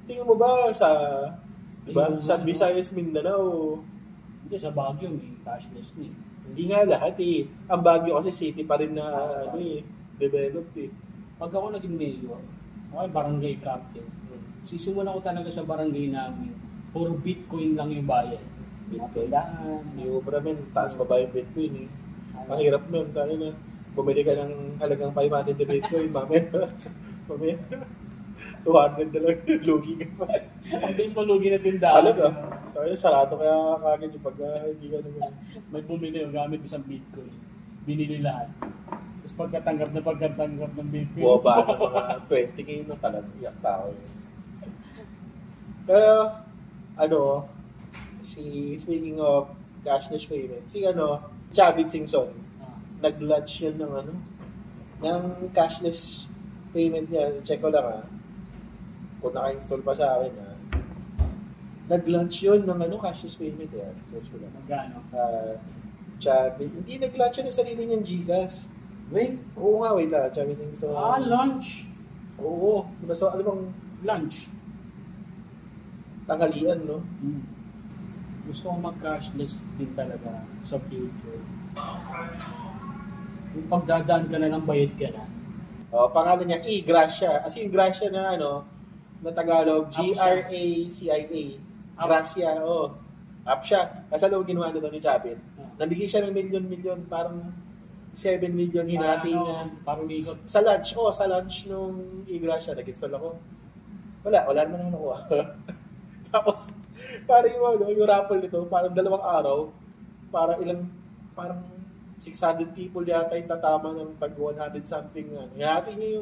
Tingin mo ba sa, di ba, sa Visayas, Mindanao?
Hindi, sa Baguio may cashless na eh.
Hindi nga lahat eh. Ang Baguio kasi city pa rin na ano eh, developed eh.
Pag ako naging mayor, okay, barangay captain, sisimulan ko talaga sa barangay namin, puro Bitcoin lang yung bayad. Kailangan.
Yung pramen, taas pa ba yung Bitcoin eh. Ang hirap nun, dahil na bumili ka ng halagang 500 na Bitcoin, mamaya 200 na lang, lugi ka pa.
Ang bilis malugi na tindahan.
Talaga, kaya sarado kaya kagad yung pag hindi ka naman.
May bumili yung gamit isang Bitcoin. Binili lahat. Tapos pagkatanggap ng Bitcoin.
Buwaba ng mga 20k na talaga, iyak tao yun. Pero, ano, speaking of cashless payment, Chavit Singson, nag-launch yun ng cashless payment niya. Check ko lang kung naka-install pa sa akin nag-launch yun ng cashless payment yan. Search ko lang.
Magkano?
Chavit, hindi nag-launch yun ng sarili niyang GCash.
Wait?
Oo nga, wait lang. Chavit Singson.
Launch?
Oo. So, ano bang
lunch?
Tanghalian, no?
Gusto ko mag-cashless din talaga sa future. Yung pagdadaan ka na ng bayad ka na.
Pangalan niya, Gracia. As in, Gracia na na Tagalog, Gracia. Gracia, App siya. Kasi alam mo ginawa na ni Chavit. Nabigay siya ng milyon-milyon, parang 7 million hinati niya.
Parang ikot.
Sa lunch nung Gracia, nag-install ako. Wala naman ako nakuha. Tapos, parang yung raffle nito, parang 2 araw, parang 600 people yata yung tatama ng pag 100 something. Hinati niya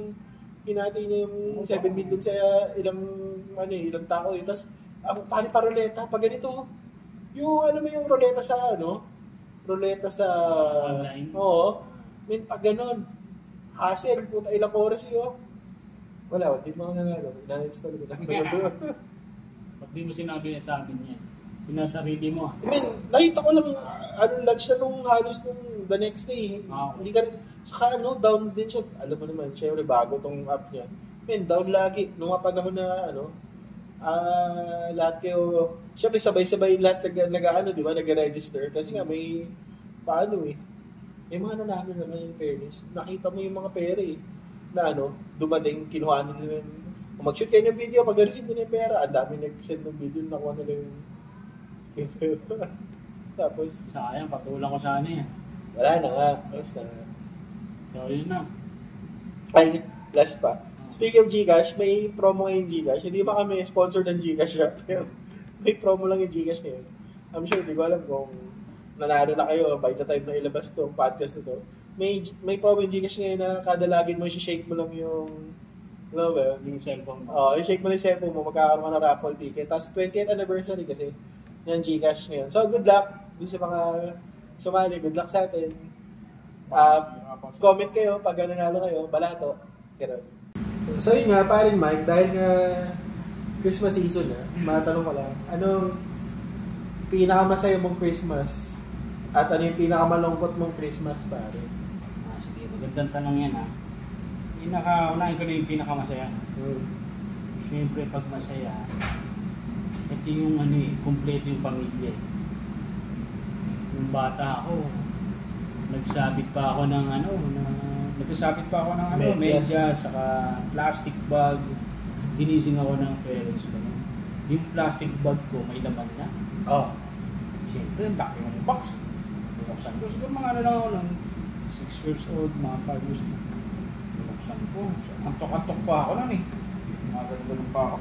yung 7 million sa ilang tao. Tapos, pa ruleta, pag ganito, yung ruleta sa
online?
Oo. Pag ganon, hassle, puta, ilang oras yun. Wala, hindi mo nanalo. Na-install ko lang.
Pag di mo sinabi niya sa akin niya, sinasarili mo.
Nakita ko lang, lunch na nung halos nung the next day. Hindi ka, saka down din siya. Alam mo naman, syempre bago tong app niya. Down lagi. Nung mga panahon na, lahat kayo, syempre sabay-sabay lahat di ba, nag-register. Kasi nga may, may mga nanalo naman yung fairness. Nakita mo yung mga pera na dumating, kinuha nila yung, kung mag-shoot kayo ng video, pag na-receive mo na yung pera, ang dami nag-send ng video, nakuha nila yung tapos,
sayang, patulang ko sana yan.
Wala na nga. So,
yun na.
Ay, last pa. Speaking of GCash, may promo ngayon GCash. Hindi ba kami sponsor ng GCash? Pero may promo lang yung GCash ngayon. I'm sure, di ko alam kung nanalo na kayo by the time na ilabas itong podcast na to. May promo yung GCash ngayon na kada login mo, shake mo lang yung
yung cellphone mo.
I-shake mo lang yung cellphone mo, magkakaroon ka ng raffle ticket. Tapos 20th anniversary kasi yung GCash ngayon. So, good luck dun sa mga sumali. Good luck sa atin. Comment kayo pag nanalo kayo, balato. Ganun. So, yun nga, paring Mike, dahil nga Christmas season matanong ko lang, anong pinakamasaya mong Christmas? At ano yung pinakamalungkot mong Christmas, pare?
Sige, magandang tanong yan unahin ko na yung pinakamasaya. Siyempre, pag masaya, ito yung kumpleto yung pamilya. Yung bata ako, nagsabit pa ako ng medyas, saka plastic bag. Ginising ako ng parents ko. Yung plastic bag ko, may laman na. Siyempre, ang laki ng box. binuksan ko. Siguro mga ano lang ako nun, 6 years old, mga 5 years old. Binuksan ko. Antok-antok pa ako nun eh. Mga ganun pa ako.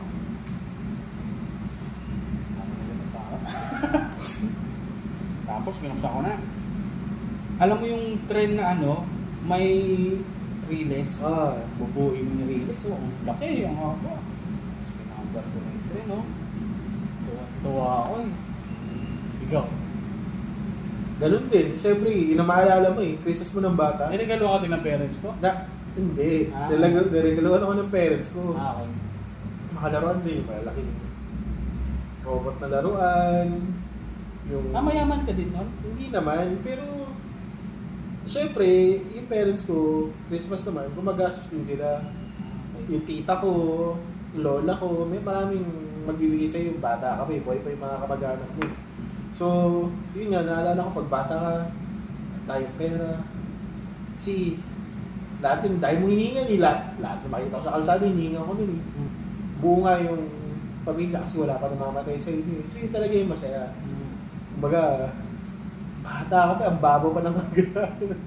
Tapos binuksan ko na. Alam mo yung trend na ano, may riles. Bubuin yung riles. Oh, ang laki, ang haba. Tapos pinambar ko na yung trend, no? Tuwa ako eh. Ikaw?
Ganun din. Siyempre, inamaalala mo eh. Christmas mo ng bata.
Niregalo ka din ng parents ko?
Hindi. Niregaluhan ako ng parents ko.
Okay.
Makalaruan din. Malaking robot na laruan. Yung...
mayaman ka din nun?
Hindi naman. Pero, siyempre, yung parents ko, Christmas naman, gumagastos din sila. Yung tita ko, yung lola ko, may maraming magbibigay sa'yo yung bata kami. Buhay pa yung mga kamag-anak mo. So, yun nga, naalala ko pag bata ka, tayong pera. Dahil mo hiningan eh, lahat na makita ko sa kalsada, hiningan ko nun eh. Buo nga yung pamilya kasi wala pa namamatay sa inyo. So, yun talaga yung masaya. Kumbaga, bata ka pa, ang babo pa ng kagano.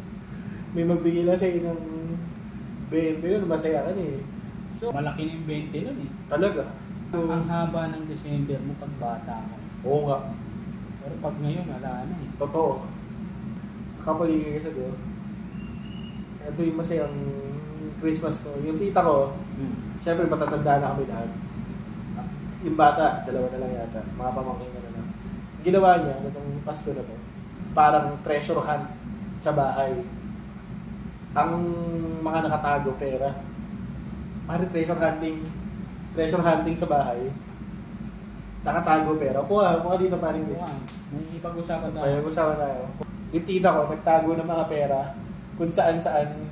May magbigay na sa'yo ng 20 nun, masaya ka na eh. So,
malaki na yung 20 nun eh.
Talaga. So,
ang haba ng December mo pag bata mo.
Oo nga.
Pero pag ngayon, wala na eh.
Totoo. Kapaligay sa do. Ito yung masayang Christmas ko. Yung tita ko, syempre matatanda na kami lahat. Yung bata, 2 na lang yata. Mga pamangkin na lang. Ginawa niya, itong Pasko na to, parang treasure hunt sa bahay. Ang mga nakatago pera. Parang treasure hunting sa bahay. Nakatago pera. Kuha dito paring guys.
May ipag-usapan tayo.
May pag-usapan tayo. Yung tita ko, nagtago ng mga pera kung saan-saan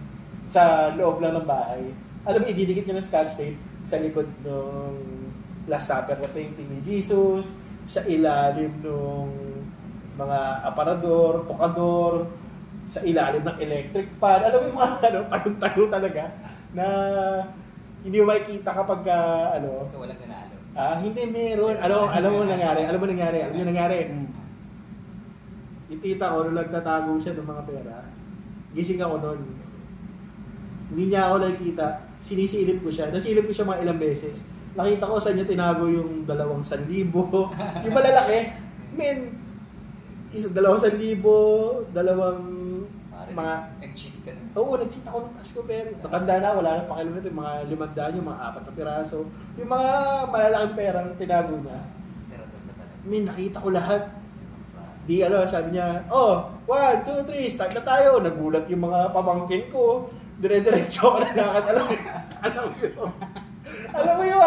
sa loob lang ng bahay. Alam mo, ididikit niya ng scotch tape sa likod ng Last Supper na painting ni Jesus, sa ilalim ng mga aparador, tokador, sa ilalim ng electric pan. Alam mo yung mga tayo talaga na hindi mo makikita kapag
So walang nanalo.
Hindi meron. Alam mo nangyari. Yung tita ko, nung nagtatago siya ng mga pera, gising ako nun. Hindi niya ako nakikita. Sinisilip ko siya. Nasilip ko siya mga ilang beses. Nakita ko saan niya tinago yung 200,000. Yung malalaki. Isa 200,000, mga...
Nag-cheat ka na.
Oo, nag-cheat ako ng Pasko, pero matanda na, wala na pakialam nito, yung mga 500 yung mga 4 na piraso. Yung mga malalaking perang tinago niya. Nakita ko lahat. Sabi niya, 1, 2, 3, start na tayo. Nagulat yung mga pamangkin ko. Dire-diretso ako na lakad. Alam mo yung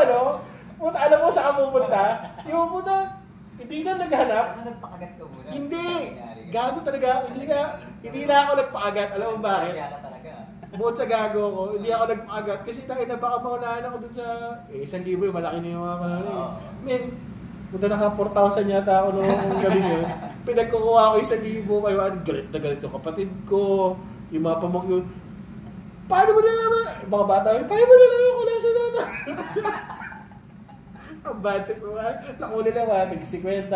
alam mo saan pupunta? Yung pupunta, hindi na naghanap.
Nagpakagat ka muna?
Hindi! Gago talaga. Hindi na ako nagpakagat. Alam mo bakit? Bukod sa gago ko, hindi ako nagpakagat. Kasi tayo na baka maunahan ako dun sa... 1,000 yung malaki na yung mga kanina. Punta na ka 4,000 yata ako noong gabi yun. Pinagkukuha ko 1,000. Galit na galit yung kapatid ko. Yung mga pamangkin. Paano mo na naman? Mga bata yun, paano mo na naman ako nasa data? Ang bata ko nga. Nakunin naman, nag-50,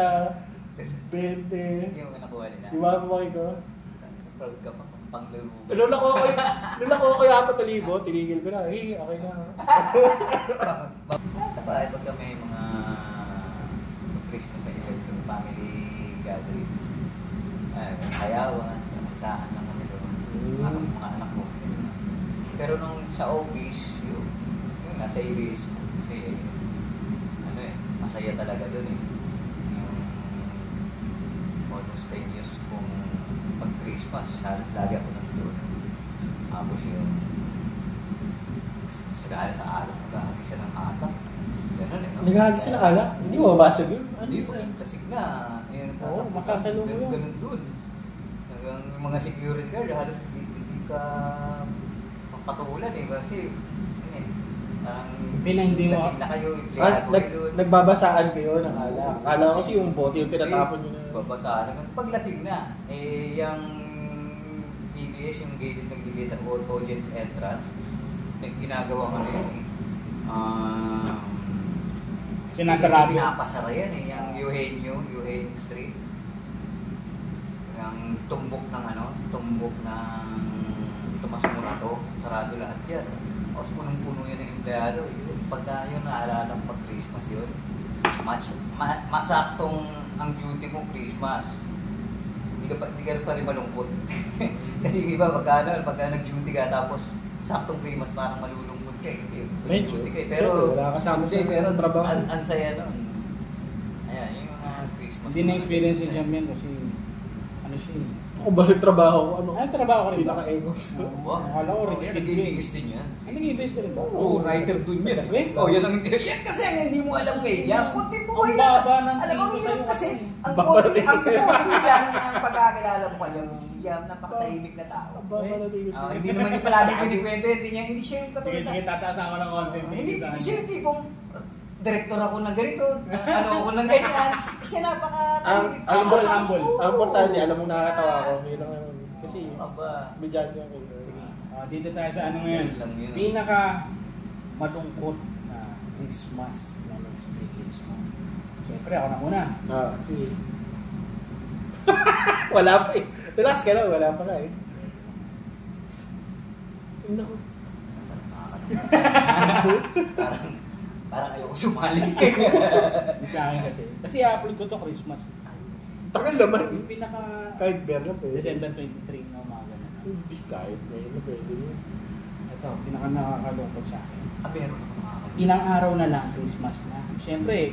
20.
Yung nakuha nila.
Yung mga pamangkin ko.
Proud ka pa panglaro.
Nung nakuha ko yung 4,000, tinigil ko na. Okay na.
Pagka may mga Christmas na event yung family gathering, kayawan, kantahan lang kami doon. Mga anak ko. Pero nung sa office, yung nasa ABS ko, kasi masaya talaga doon eh. Yung almost 10 years kung pag Christmas, halos lagi ako nandun. Tapos yung sagala sa alak, nag-ahagisa ng atak. Ganun eh.
Nag-ahagisa ng alak? Hindi mo mabasag yun?
Hindi mo yung lasig na.
Oo, masasalo mo yun.
Ganun dun. Hanggang yung mga security guard, halos hindi ka patulan eh. Kasi,
hindi mo.
lasig na kayo, empleyado kayo dun.
Nagbabasaan kayo ng alak. Akala ko kasi yung bote yung pinatapon nyo na.
Nagbabasaan naman. Pag lasig na, yung PBS, yung gilid ng PBS sa audience entrance, ginagawa ko na yun eh.
Sinasarado.
Pinapasara yan eh, yung Eugenio Street. ng tumbok ng Tomas Morato, sarado lahat yan. Tapos punong-puno yun ng empleyado. Pagka yun, naalala ko pag Christmas yun. Masaktong ang duty mo Christmas. Hindi ka pa rin malungkot. Kasi yung iba, pagka nag-duty ka, tapos saktong Christmas, parang malulungkot ka eh. Kasi duty ka eh. Pero,
wala kasama sa trabaho.
Ang saya nun. Ayan, yung mga Christmas.
Hindi na-experience yung Jamyan kasi, ano siya eh.
Kung balik trabaho ko,
trabaho ko rin ba?
Pinaka-engot.
Akala ko rin.
Nag-ibigis din yan.
Nag-ibigis ka rin ba?
Oo, writer dun yan. Yan ang hindi. Yan kasi ang hindi mo alam kay Jam. Kunti mo
Ang baba ng
alam mo
tingin ko
yun
sa'yo
kasi ang
Baba
konti
ng tingin
lang ang pagkakilala mo pa Jam. Si Jam, napakatahimik na tao. Hindi naman yung palagi pinikwento. Hindi siya yung katulad
Sige, tataasan ko ng content.
Hindi siya yung tipong direktor ako ng ganito, ano ako ng ganyan. Siya napakatahimik.
Humble.
Ang importante, alam mo nakakatawa ako. Kasi, medyan niya ako.
Dito tayo sa ano ngayon. Pinaka malungkot na Christmas na experience mo. Siyempre, ako na muna.
Sige. Wala pa eh. Relax ka lang, wala pa ka eh. Naku.
Parang ayoko sumali.
Sa akin kasi. Kasi i-upload ko to Christmas.
Tagal naman.
Yung pinaka...
Kahit Berna pwede.
December 23 na umaga na.
Hindi kahit ngayon na pwede yun.
Ito, pinaka nakakalungkot sa akin.
Meron ako makakalimutan.
Ilang araw na lang Christmas na. Siyempre,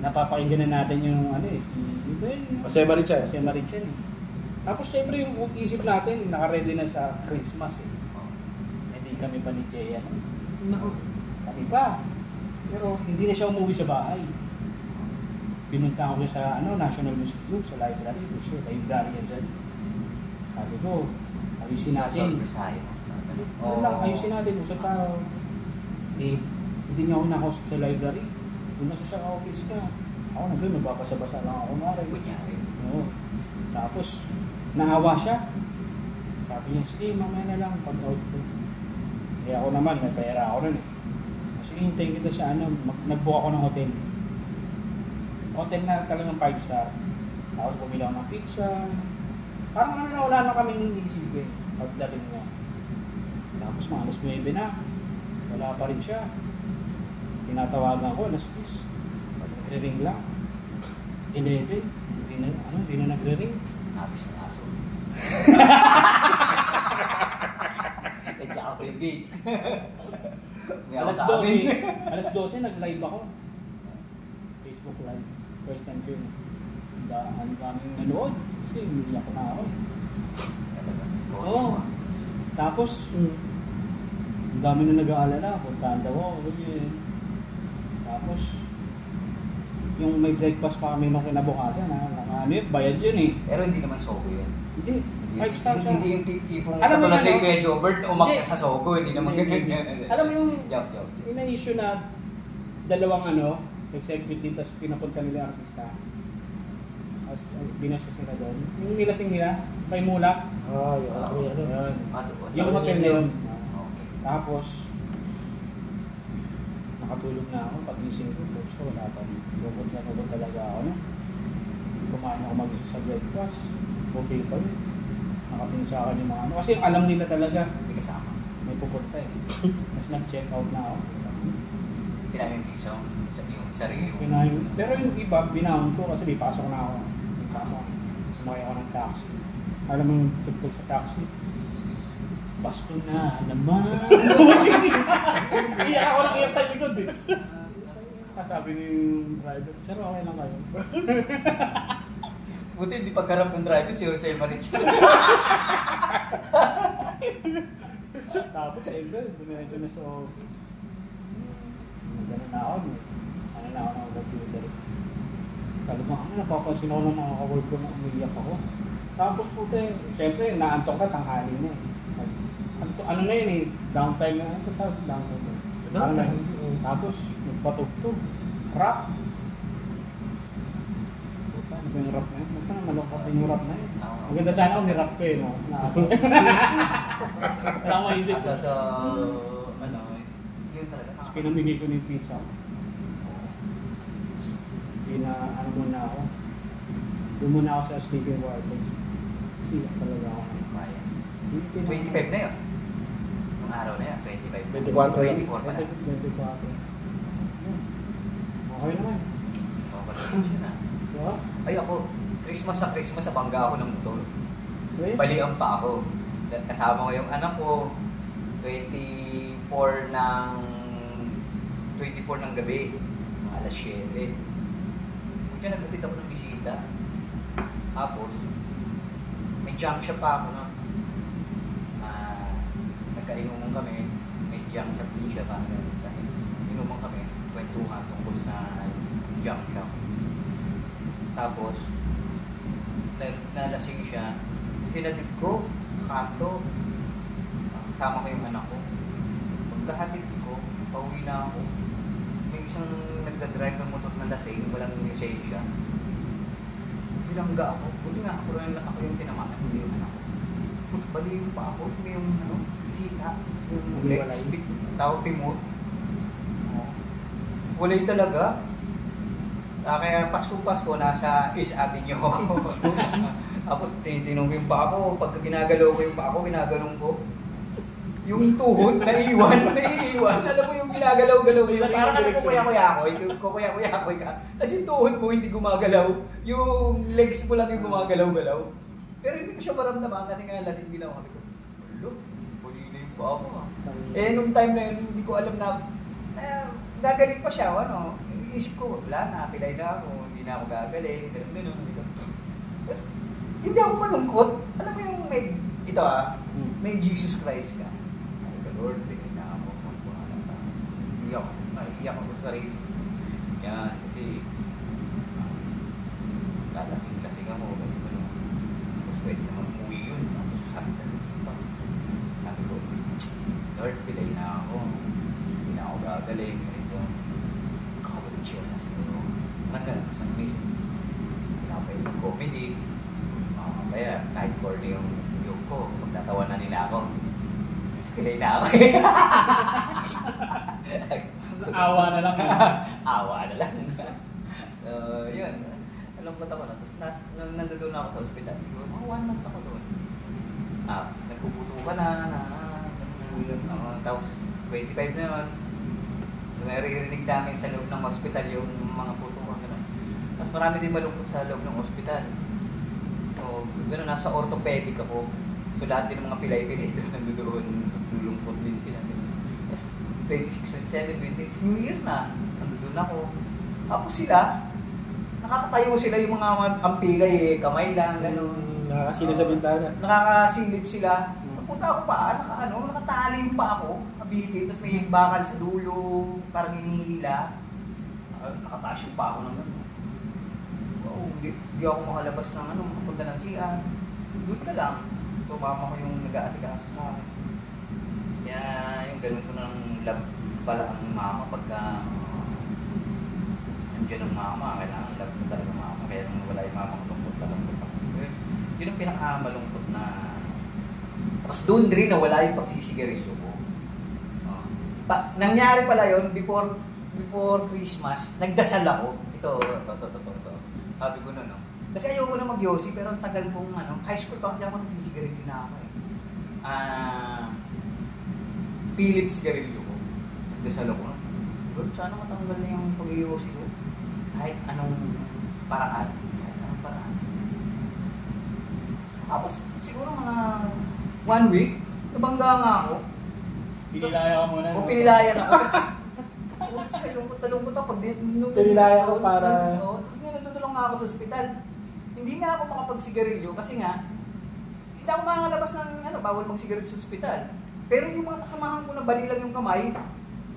napapakinggan na natin yung ano eh,
Jose Marichan.
Jose Marichan eh. Tapos siyempre yung isip natin, naka-ready na sa Christmas eh. Hindi kami pa ni Jay ano.
Naku.
Kami pa. Pero hindi na siya umuwi sa bahay. Pinunta ko siya sa National Music Group, sa library. Siya, librarian dyan. Sabi ko, ayusin natin. Oo lang, ayusin natin. Usap tayo. Eh, hindi niya ako nakausap sa library. Doon na siya sa office niya. Ako nandun, nagbabasa-basa lang ako.
Kunyari.
Oo. Tapos, naawa siya. Sabi niya, sige, mamaya na lang pag-out ko. Eh ako naman, may pera ako rin eh. Sige, hintayin kita sa nag-book ako ng hotel. Hotel na talagang 5-star. Tapos bumili ako ng pizza. Parang wala na kaming isipin pagdating niya. Tapos mga alas 9 na. Wala pa rin siya. Tinatawagan ko, alas 10. Nagre-ring lang. 11. Hindi na nagre-ring.
Habis ng aso. Nagtsaka ko yung gate.
Alas 12, nag-live ako. Facebook live. First time ko yun. Ang daming nanood. Kasi umiyak ko na ako. Oo. Tapos, ang dami na nag-aalala. Puntaan daw ako. Tapos, yung may breakfast pa kami nung kinabukasan. Bayad yun eh.
Pero hindi naman Sogo yan.
Hindi. 5-star siya.
Hindi yung tipong
alam mo
katulad
yun,
kay Kuya Jobert, umakyat sa Sogo, hindi naman ganyan.
Alam mo yung
Job.
ina-issue na dalawang executive, tapos pinapunta nila yung artista. Tapos binasas nila doon. Yung nilasing nila, may mulak.
Yun.
Yung hotel na yun.
Okay.
Tapos, nakatulog na ako. Pag-gising ko, wala pa. Lubot talaga ako. Kumain ako mag-isa sa breakfast. Buffet pa yun. Nakatingin sa akin yung mga Kasi alam nila talaga.
Hindi kasama.
May pupunta eh. Mas nag-check out na ako.
Kinamin piso. Yung sarili mo.
Pero yung iba, binahon ko kasi may pasok na ako. Sumakay ako ng taxi. Alam mo yung tugtog sa taxi? Basto na naman. Iyak ako ng iyak sa likod eh. Sabi ni yung driver, sir, okay lang kayo.
Buti hindi pagharap ng driver si Jose Marichan.
Tapos siyempre, dumiretso na sa office. Ganun na ako. Ano na ako ng computer. Talagang napapansin ako ng mga ka-work ko na umiiyak ako. Tapos puti, siyempre, naantok ka, tanghali na eh. Ano na yun eh, downtime na. Ano tawag downtime? Tapos, nagpatugtog. Rap. Ano ba yung rap na yun? Masa na malungkot yung rap na yun? Maganda sana ako ni rap ko eh, no? Wala akong maisip.
Asa sa, yun talaga.
Tapos pinamigay ko ng pizza. Muna ako. Doon muna ako sa sleeping quarters. Sila talaga ako.
Kaya. 25 na yun. Nung araw na yan, 25.
24
pa na.
24. Okay naman.
Okay siya na.
Diba?
Ay ako, Christmas, abangga ako ng motor.
Okay.
Balian pa ako. Kasama ko yung anak ko, 24 ng gabi, mga alas 7. Kaya nagkakit ako ng bisita. Tapos, may junk shop pa ako na. Nagkainuman kami, may junk shop din siya. Inuman kami, kwentuhan tungkol sa junk shop. Tapos, nalasing siya. Hinatid ko sa kanto. Kasama ko yung anak ko. Pagkahatid ko, pauwi na ako. May isang nagdadrive ng motor na lasing, walang lisensya. Bilangga ako. Buti nga ako yung tinamaan, hindi yung anak ko. Baliw pa ako. May yung kita. Yung legs, tao timur. Walay talaga. Kaya Pasko, nasa East Avenue ako. Tapos tinunggin pa ako. Pagka ginagalaw ko yung pa ako, ginagalong ko. Yung tuhod, naiiwan. Alam mo yung ginagalaw-galaw ko. Parang kukuya-kuya-kuy ka. Tapos yung tuhod mo hindi gumagalaw. Yung legs mo lang yung gumagalaw-galaw. Pero hindi ko siya maramdaman. Kasi nga lasing din ako. Sabi ko, look, pulilin pa ako. Nung time na yun, hindi ko alam na gagaling pa siya. Isip ko, wala na, pilay na ako. Hindi na ako gagaling. Ganun. Tapos, hindi ako malungkot. Alam mo yung may Jesus Christ ka. Lord, tingin na ako kung buhalan sa akin. Naiiyak ako sa sarili. Yan, kasi lalasing-lasing ako. Tapos pwede naman umuwi yun. Tapos sabi ko, Lord, pilay na ako. Hindi na ako gagaling. Ganito. Chill na siguro. Hanggang sa mission. Pinapay ng comedy. Kaya kahit corny yung joke ko, magtatawa na nila ako. Pilay na ako.
Awa na lang.
Awa na lang. Yun. Nalungkot ako na. Tapos nandoon ako sa ospital. Siguro mga 1 month ako doon. Nagpuputo ka na. Tapos 25 na yun. Naririnig namin sa loob ng ospital yung mga putukan. Tapos marami din malungkot sa loob ng ospital. So, gano'n, nasa orthopedic ako. So lahat din ng mga pilay-pilay doon nandoon. Lulungkot din sila. Tapos 26, 27, 28, New Year na. Nandoon ako. Tapos sila, nakakatayo sila yung mga ampilay, kamay lang, gano'n.
Nakakasilip sa bintana.
Nakakasilip sila. Punta ako pa, nakatalim pa ako, kabitin, tapos may bakal sa dulo, parang hinihila. Nakataas yung pa ako ng gano'n. Wow, hindi ako makalabas ng makapunta ng CR. Doon ka lang. So, mama ko yung nag-aasikaso sa akin. Kaya yung ganun ko ng love pala ang mama pagka nandiyan ang mama, kailangan love ko talaga mama. Kaya nung wala yung mama ko, tungkol ako. Yun ang pinakamalungkot na. Tapos doon rin nawala yung pagsisigarilyo ko. Nangyari pala yun, before Christmas, nagdasal ako. Ito. Sabi ko na, kasi ayoko na mag-yosi, pero ang tagal kong high school pa kasi ako nagsisigarilyo na ako Philips sigarilyo ko. Nagdasal ako. Lord, sana matanggal na yung pag-yosi ko. Kahit anong paraan. Tapos siguro mga 1 week, nabangga nga ako.
Pinilaya ka muna.
Pinilayan ako. Lungkot ako.
Pinilaya ko para.
Tapos natutulong nga ako sa ospital. Hindi nga ako makapagsigarilyo kasi nga hindi ako makalabas ng bawal magsigarilyo sa ospital. Pero yung mga kasamahan ko na bali lang yung kamay,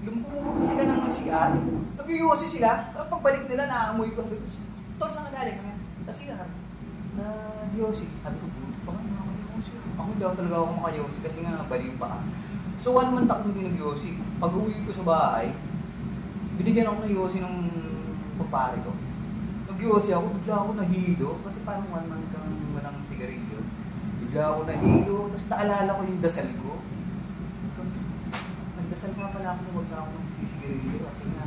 lumpumunta sila ng CR, nag-iusi sila, tapos pagbalik nila naamoy ko. Tol, saan ka galing? Sa CR. Nag-iusi. Sabi ko, pa nga nakaka-iusi. Ako daw talaga ako maka-iusi kasi nga bali pa. So 1 month ako hindi nag-iusi. Pag uwi ko sa bahay, binigyan ako ng iusi ng papare ko. Nag-iusi ako, bigla ako nahilo. Kasi parang 1 month kang walang sigarilyo. Bigla ako nahilo, tapos naalala ko yung dasal ko. Nagdasal nga pala ako na huwag na ako nagsisigarilyo. Kasi nga,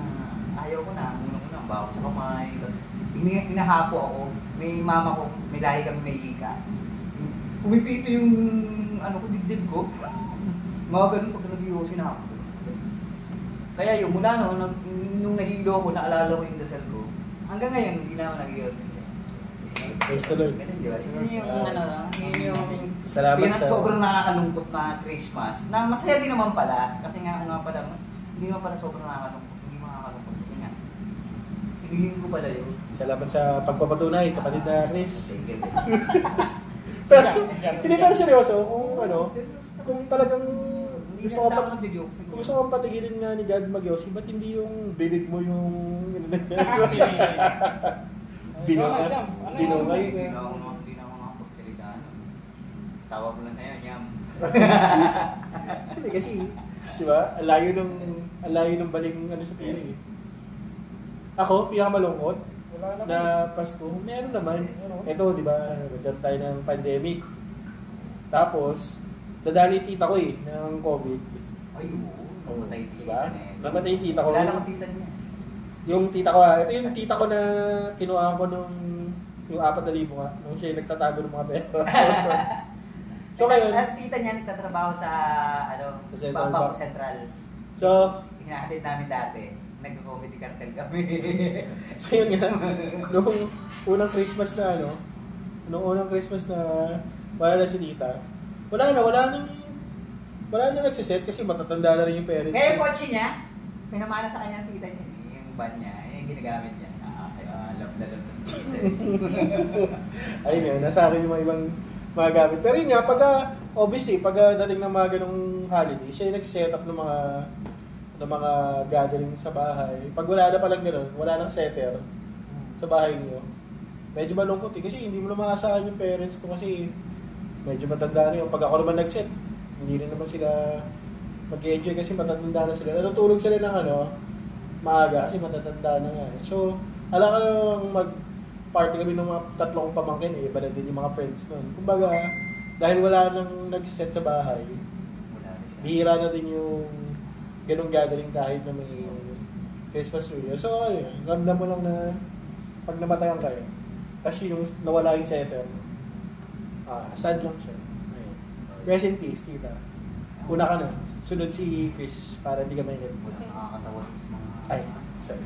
ayaw ko na. Unang-una, ang baho sa kamay. Tapos, hinahapo ako. May mama ko, may lahi kami may hika. pumipito yung ano ko, dibdib ko. Mga ganun pag nag-iusin na ako. Kaya yun, mula nung nahilo ko, naalala ko yung dasal ko, hanggang ngayon, hindi na ako nag-iusin.
Praise the Lord. Salamat sa...
Sobrang nakakalungkot na Christmas, na masaya din naman pala, kasi nga pala, hindi naman pala sobrang nakakalungkot, hindi makakalungkot. Kasi nga, hiniling ko pala yun.
Salamat sa pagpapatunay, kapatid na Chris.
Hindi
pero seryoso, kung talagang gusto kang patigilin nga ni God mag-yosi, ba't hindi yung bibig mo yung binungay?
Hindi na ako makapagsalita. Tawag ko lang tayo, Nyam.
Hindi kasi, di ba, ang layo ng baling sa piling. Ako, pinakamalungkot na Pasko, meron naman. Ito, di ba, nagkaroon tayo ng pandemic. Tapos, nadali tita ko ng COVID.
Ay, oo. Namatay tita
diba?
na eh.
Namatay tita ko.
Kilala ko tita niya.
Yung tita ko, ito yung tita ko na kinuha ko nung yung 4,000 nga, nung siya nagtatago ng mga pera. So ngayon,
tita niya nagtatrabaho sa Bangko Central.
So,
hinahatid namin dati. Nag-comedy cartel kami.
So yun nga, nung unang Christmas na wala na si tita. Wala na nagsiset kasi matatanda na rin yung parents.
Kaya yung kotse niya, pinamana sa kanya ng tita niya. Yung van niya, yung ginagamit niya. Love na love ng tita.
Ayun nga, nasa akin yung mga ibang mga gamit. Pero yun nga, obviously, dating ng mga ganong holiday, siya yung nagsiset up ng mga gathering sa bahay. Pag wala na palang gano'n, wala nang setter sa bahay niyo. Medyo malungkot kasi hindi mo na maasahan yung parents ko kasi medyo matanda na yun. Pag ako naman nag-set, hindi rin naman sila mag-enjoy kasi matatanda na sila. Natutulog sila ng maaga kasi matatanda na nga. So, alam ka naman mag-party kami ng mga tatlong pamangkin, iba na din yung mga friends nun. Kumbaga, dahil wala nang nag-set sa bahay, bihira na din yung ganong gathering kahit na may Christmas New Year. So, ayun, ramdam mo lang na pag namatayan kayo, kasi yung nawala yung setter, sad lang siya. Ayun. Rest in peace, tita. Una ka na. Sunod si Chris para hindi ka mainip.
Nakakatawa.
Ay, sorry.